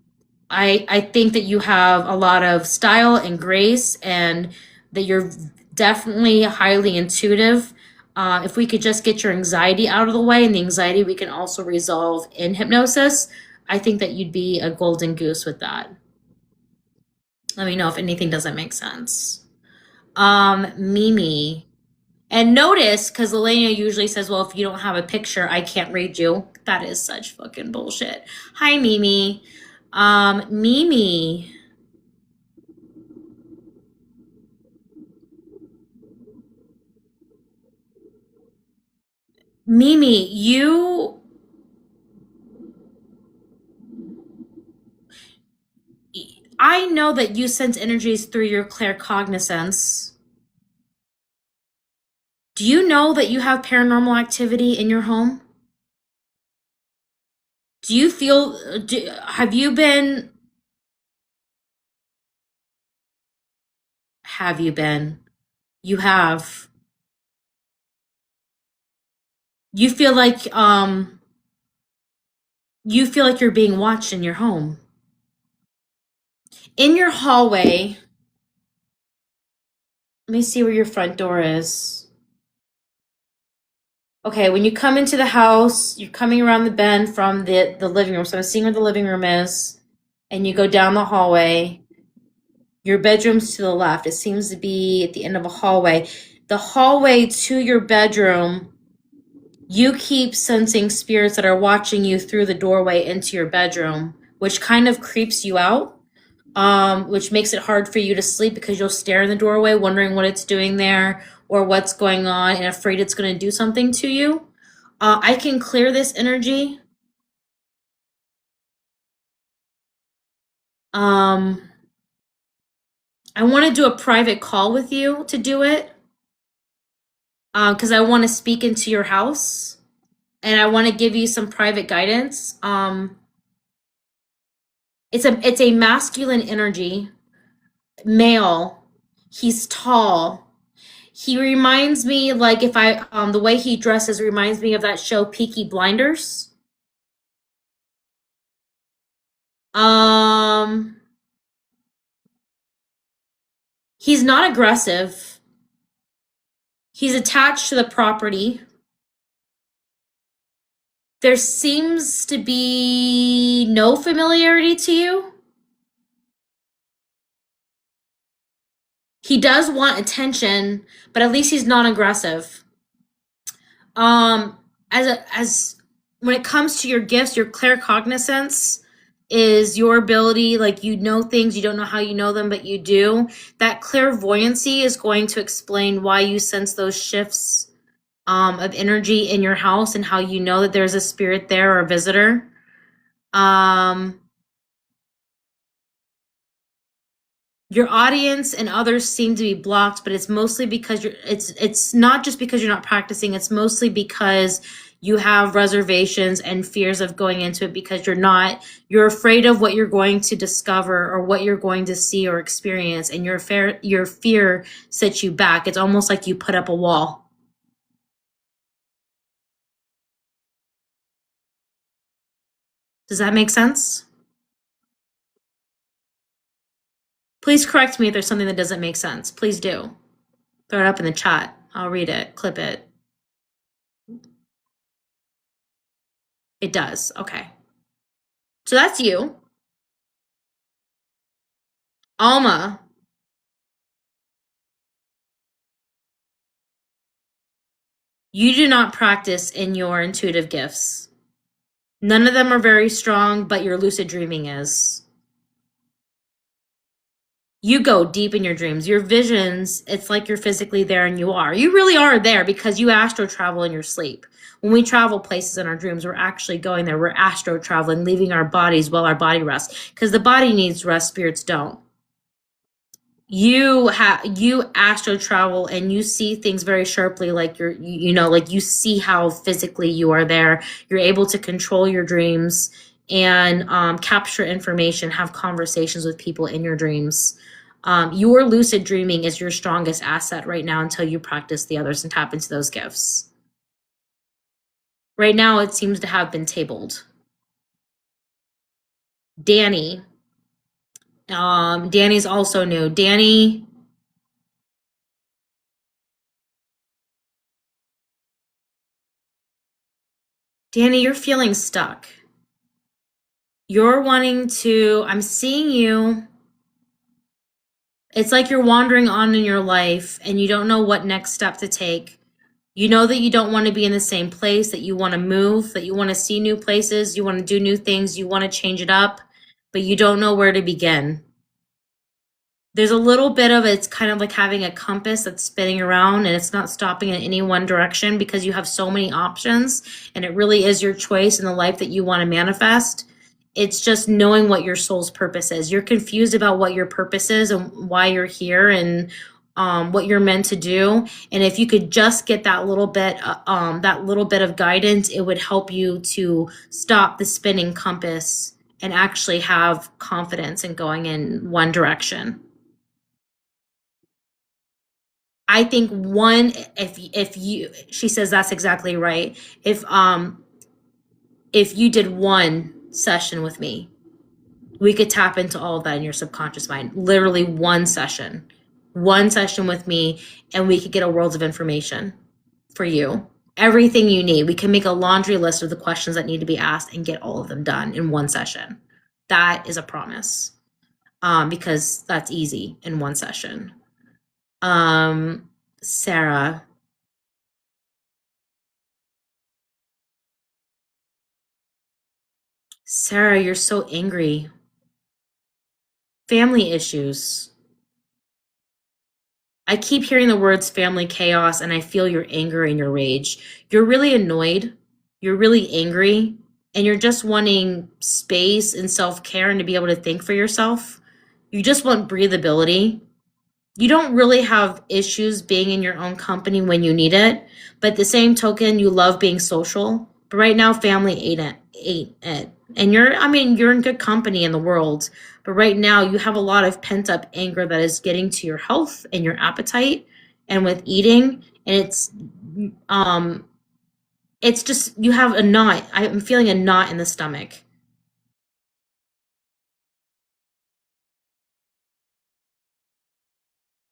I think that you have a lot of style and grace, and that you're definitely highly intuitive. If we could just get your anxiety out of the way, and the anxiety we can also resolve in hypnosis, I think that you'd be a golden goose with that. Let me know if anything doesn't make sense. Mimi. And notice, because Elena usually says, well, if you don't have a picture, I can't read you. That is such fucking bullshit. Hi, Mimi. Mimi. Mimi, I know that you sense energies through your claircognizance. Do you know that you have paranormal activity in your home? Do you feel, have you been, you have, you feel like, you're being watched in your home. In your hallway, let me see where your front door is. Okay, when you come into the house, you're coming around the bend from the living room. So I'm seeing where the living room is. And you go down the hallway. Your bedroom's to the left. It seems to be at the end of a hallway. The hallway to your bedroom, you keep sensing spirits that are watching you through the doorway into your bedroom, which kind of creeps you out. Which makes it hard for you to sleep, because you'll stare in the doorway wondering what it's doing there or what's going on, and afraid it's going to do something to you. I can clear this energy. I want to do a private call with you to do it, because I want to speak into your house and I want to give you some private guidance. It's a masculine energy, male. He's tall. He reminds me, like, if I the way he dresses reminds me of that show Peaky Blinders. Um he's not aggressive. He's attached to the property. There seems to be no familiarity to you. He does want attention, but at least he's non-aggressive. Um, as when it comes to your gifts, your claircognizance is your ability, like, you know things, you don't know how you know them, but you do. That clairvoyancy is going to explain why you sense those shifts of energy in your house, and how you know that there's a spirit there or a visitor. Um, your audience and others seem to be blocked, but it's mostly because it's not just because you're not practicing, it's mostly because you have reservations and fears of going into it, because you're afraid of what you're going to discover or what you're going to see or experience, and your fear sets you back. It's almost like you put up a wall. Does that make sense? Please correct me if there's something that doesn't make sense. Please do. Throw it up in the chat. I'll read it, clip it. It does. Okay. So that's you. Alma, you do not practice in your intuitive gifts. None of them are very strong, but your lucid dreaming is. You go deep in your dreams. Your visions, it's like you're physically there, and you are. You really are there because you astro travel in your sleep. When we travel places in our dreams, we're actually going there. We're astro traveling, leaving our bodies while our body rests. Because the body needs rest, spirits don't. You astro travel and you see things very sharply, like like you see how physically you are there. You're able to control your dreams and capture information, have conversations with people in your dreams. Your lucid dreaming is your strongest asset right now until you practice the others and tap into those gifts. Right now it seems to have been tabled. Danny's also new. Danny, you're feeling stuck. You're wanting to, I'm seeing you. It's like you're wandering on in your life and you don't know what next step to take. You know that you don't want to be in the same place, that you want to move, that you want to see new places, you want to do new things, you want to change it up, but you don't know where to begin. There's a little bit of it's kind of like having a compass that's spinning around and it's not stopping in any one direction because you have so many options and it really is your choice in the life that you want to manifest. It's just knowing what your soul's purpose is. You're confused about what your purpose is and why you're here and what you're meant to do. And if you could just get that little bit of guidance, it would help you to stop the spinning compass and actually have confidence in going in one direction. I think if you, she says that's exactly right. If you did one session with me, we could tap into all of that in your subconscious mind. Literally one session with me, and we could get a world of information for you. Everything you need. We can make a laundry list of the questions that need to be asked and get all of them done in one session. That is a promise, because that's easy in one session. Sarah. Sarah, you're so angry. Family issues. I keep hearing the words family chaos and I feel your anger and your rage. You're really annoyed. You're really angry and you're just wanting space and self-care and to be able to think for yourself. You just want breathability. You don't really have issues being in your own company when you need it, but at the same token, you love being social. But right now, family ain't it. And you're in good company in the world, but right now you have a lot of pent up anger that is getting to your health and your appetite and with eating. And it's just, you have a knot. I'm feeling a knot in the stomach.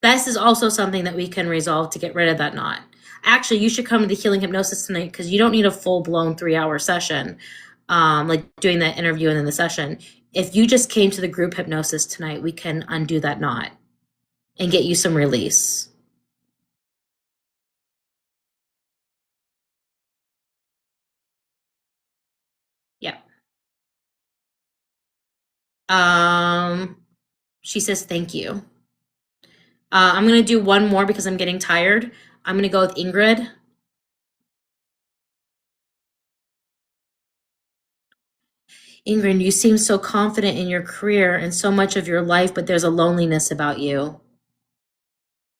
This is also something that we can resolve to get rid of that knot. Actually, you should come to the healing hypnosis tonight because you don't need a full blown 3 hour session, like doing that interview and then the session. If you just came to the group hypnosis tonight, we can undo that knot and get you some release. Yeah. She says thank you. I'm gonna do one more because I'm getting tired. I'm gonna go with Ingrid. Ingrid, you seem so confident in your career and so much of your life, but there's a loneliness about you.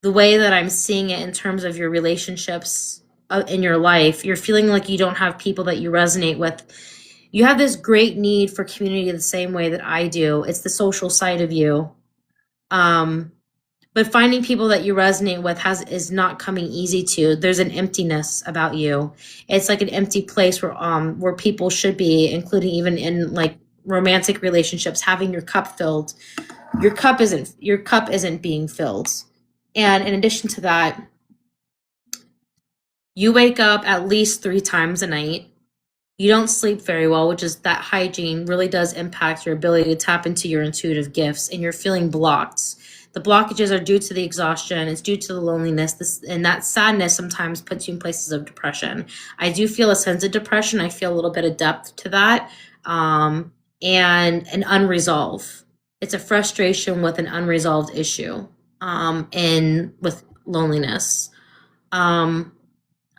The way that I'm seeing it in terms of your relationships in your life, you're feeling like you don't have people that you resonate with. You have this great need for community the same way that I do. It's the social side of you. But finding people that you resonate with is not coming easy to. There's an emptiness about you. It's like an empty place where people should be, including even in like romantic relationships, having your cup filled. Your cup isn't being filled. And in addition to that, you wake up at least 3 times a night. You don't sleep very well, which is that hygiene really does impact your ability to tap into your intuitive gifts, and you're feeling blocked. The blockages are due to the exhaustion, it's due to the loneliness, and that sadness sometimes puts you in places of depression. I do feel a sense of depression. I feel a little bit of depth to that, and an unresolved. It's a frustration with an unresolved issue, and with loneliness.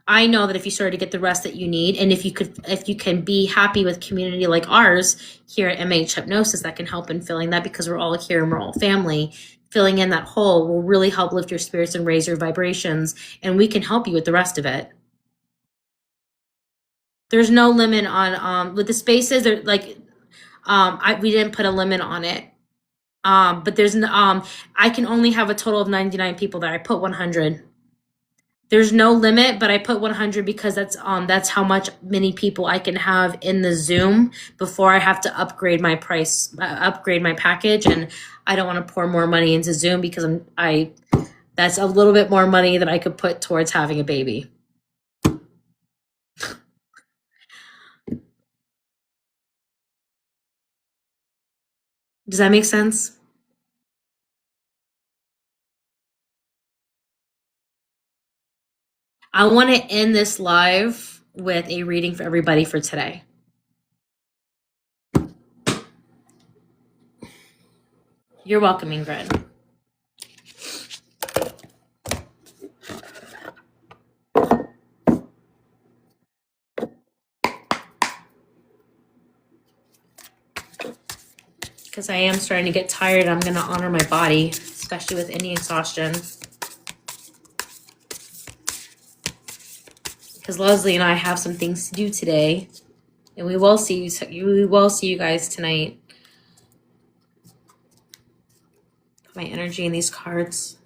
I know that if you started to get the rest that you need, and if you can be happy with community like ours here at MH Hypnosis, that can help in filling that, because we're all here and we're all family. Filling in that hole will really help lift your spirits and raise your vibrations, and we can help you with the rest of it. There's no limit on with the spaces. There, like, we didn't put a limit on it. But there's I can only have a total of 99 people there. I put 100. There's no limit, but I put 100 because that's how much many people I can have in the Zoom before I have to upgrade my price, upgrade my package, and I don't want to pour more money into Zoom because that's a little bit more money that I could put towards having a baby. Does that make sense? I want to end this live with a reading for everybody for today. You're welcome, Ingrid. Because I am starting to get tired. I'm going to honor my body, especially with any exhaustion. Because Leslie and I have some things to do today, and we will see you guys tonight. Put my energy in these cards.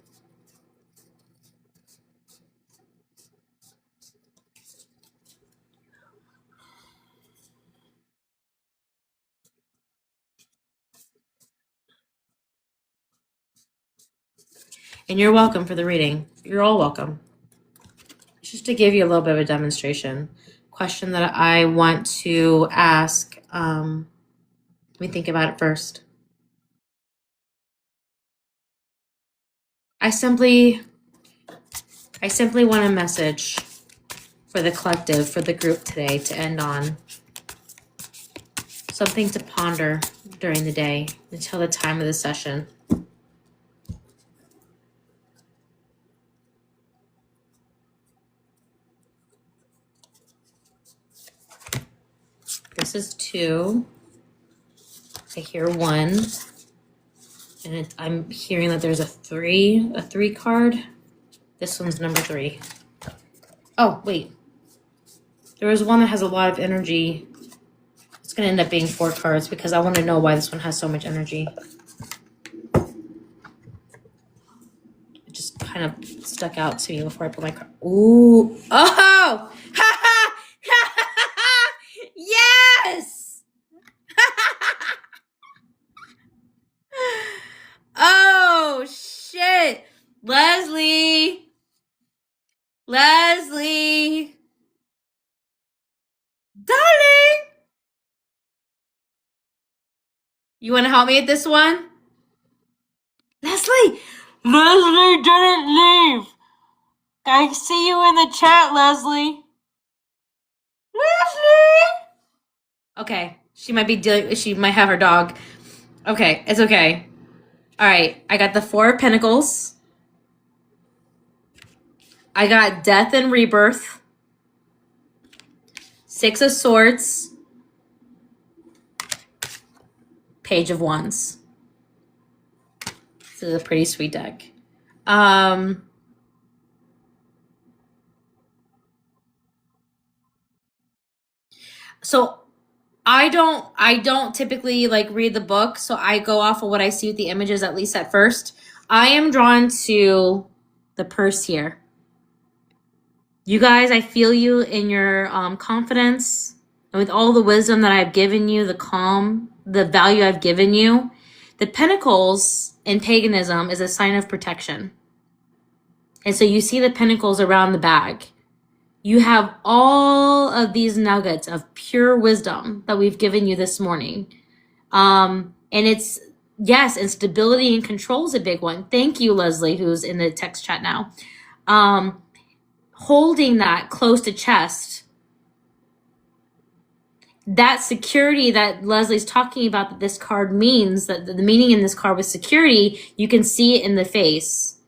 And you're welcome for the reading. You're all welcome. Just to give you a little bit of a demonstration. Question that I want to ask. Let me think about it first. I simply want a message for the collective, for the group today, to end on. Something to ponder during the day until the time of the session. This is 2. I hear 1. And I'm hearing that there's a 3 card. This one's number 3. Oh, wait. There was one that has a lot of energy. It's going to end up being 4 cards because I want to know why this one has so much energy. It just kind of stuck out to me before I put my card. Ooh. Oh! Yes! Oh, shit. Leslie. Darling. You want to help me with this one? Leslie didn't leave. I see you in the chat, Leslie. Okay, she might have her dog. Okay, it's okay. All right, I got the 4 of Pentacles. I got Death and Rebirth. 6 of Swords. Page of Wands. This is a pretty sweet deck. So I don't typically like read the book, so I go off of what I see with the images, at least at first. I am drawn to the purse here. You guys, I feel you in your confidence, and with all the wisdom that I've given you, the calm, the value I've given you. The Pentacles in paganism is a sign of protection. And so you see the pentacles around the bag. You have all of these nuggets of pure wisdom that we've given you this morning. And it's, yes, and stability and control is a big one. Thank you, Leslie, who's in the text chat now. Holding that close to chest that security that Leslie's talking about, that this card means, that the meaning in this card was security, you can see it in the face,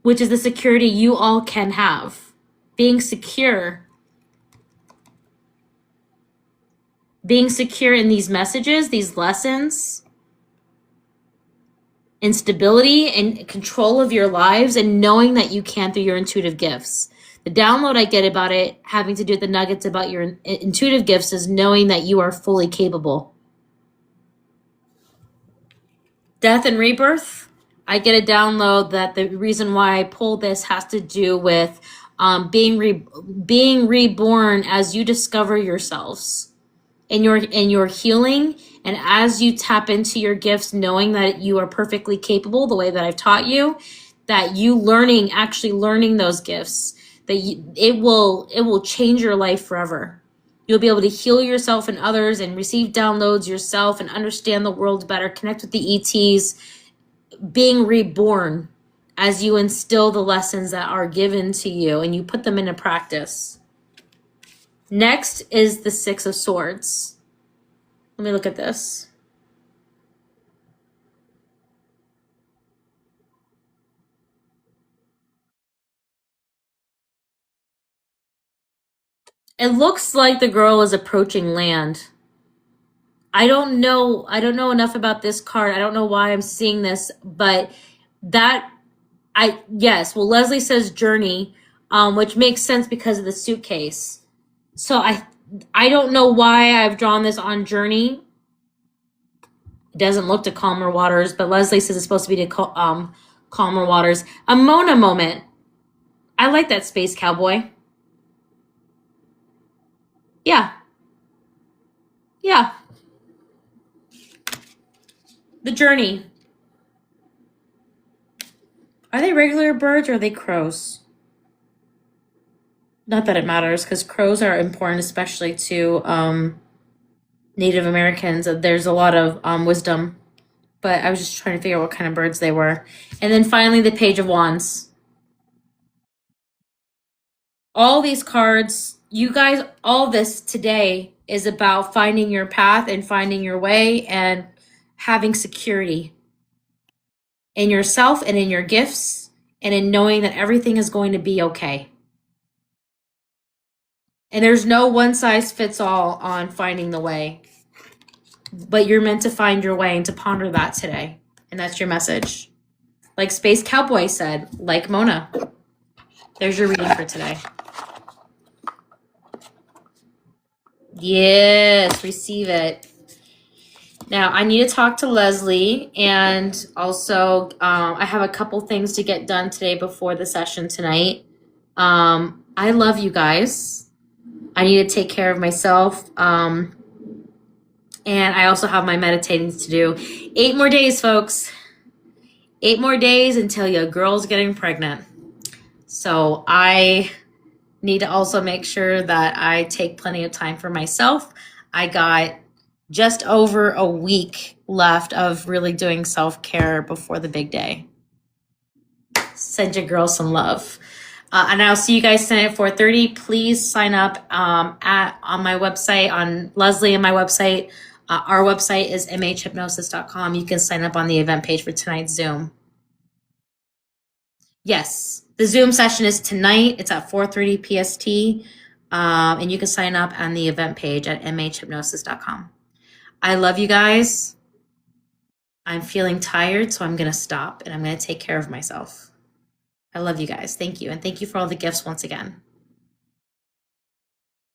which is the security you all can have. Being secure in these messages, these lessons, and stability and control of your lives, and knowing that you can through your intuitive gifts. The download I get about it, having to do with the nuggets about your intuitive gifts, is knowing that you are fully capable. Death and rebirth, I get a download that the reason why I pulled this has to do with being reborn as you discover yourselves in your healing, and as you tap into your gifts, knowing that you are perfectly capable the way that I've taught you, that you actually learning those gifts, that it will change your life forever. You'll be able to heal yourself and others and receive downloads yourself and understand the world better, connect with the ETs, being reborn as you instill the lessons that are given to you and you put them into practice. Next is the Six of Swords. Let me look at this. It looks like the girl is approaching land. I don't know enough about this card. I don't know why I'm seeing this, but yes, well, Leslie says journey, which makes sense because of the suitcase. So I don't know why I've drawn this on journey. It doesn't look to calmer waters, but Leslie says it's supposed to be to calmer waters. A Mona moment. I like that, space cowboy. Yeah. The journey. Are they regular birds or are they crows? Not that it matters, because crows are important, especially to Native Americans. There's a lot of wisdom, but I was just trying to figure out what kind of birds they were. And then finally, the Page of Wands. All these cards, you guys, all this today is about finding your path and finding your way and having security in yourself and in your gifts and in knowing that everything is going to be okay. And there's no one size fits all on finding the way, but you're meant to find your way and to ponder that today. And that's your message. Like Space Cowboy said, like Mona. There's your reading for today. Yes, receive it. Now, I need to talk to Leslie, and also I have a couple things to get done today before the session tonight. I love you guys. I need to take care of myself. And I also have my meditating to do. 8 more days, folks. 8 more days until your girl's getting pregnant. So I need to also make sure that I take plenty of time for myself. I got just over a week left of really doing self-care before the big day. Send your girl some love. And I'll see you guys tonight at 4:30. Please sign up on my website, on Leslie and my website. Our website is mhhypnosis.com. You can sign up on the event page for tonight's Zoom. Yes, the Zoom session is tonight. It's at 4:30 PST. And you can sign up on the event page at mhhypnosis.com. I love you guys. I'm feeling tired, so I'm going to stop and I'm going to take care of myself. I love you guys. Thank you. And thank you for all the gifts once again.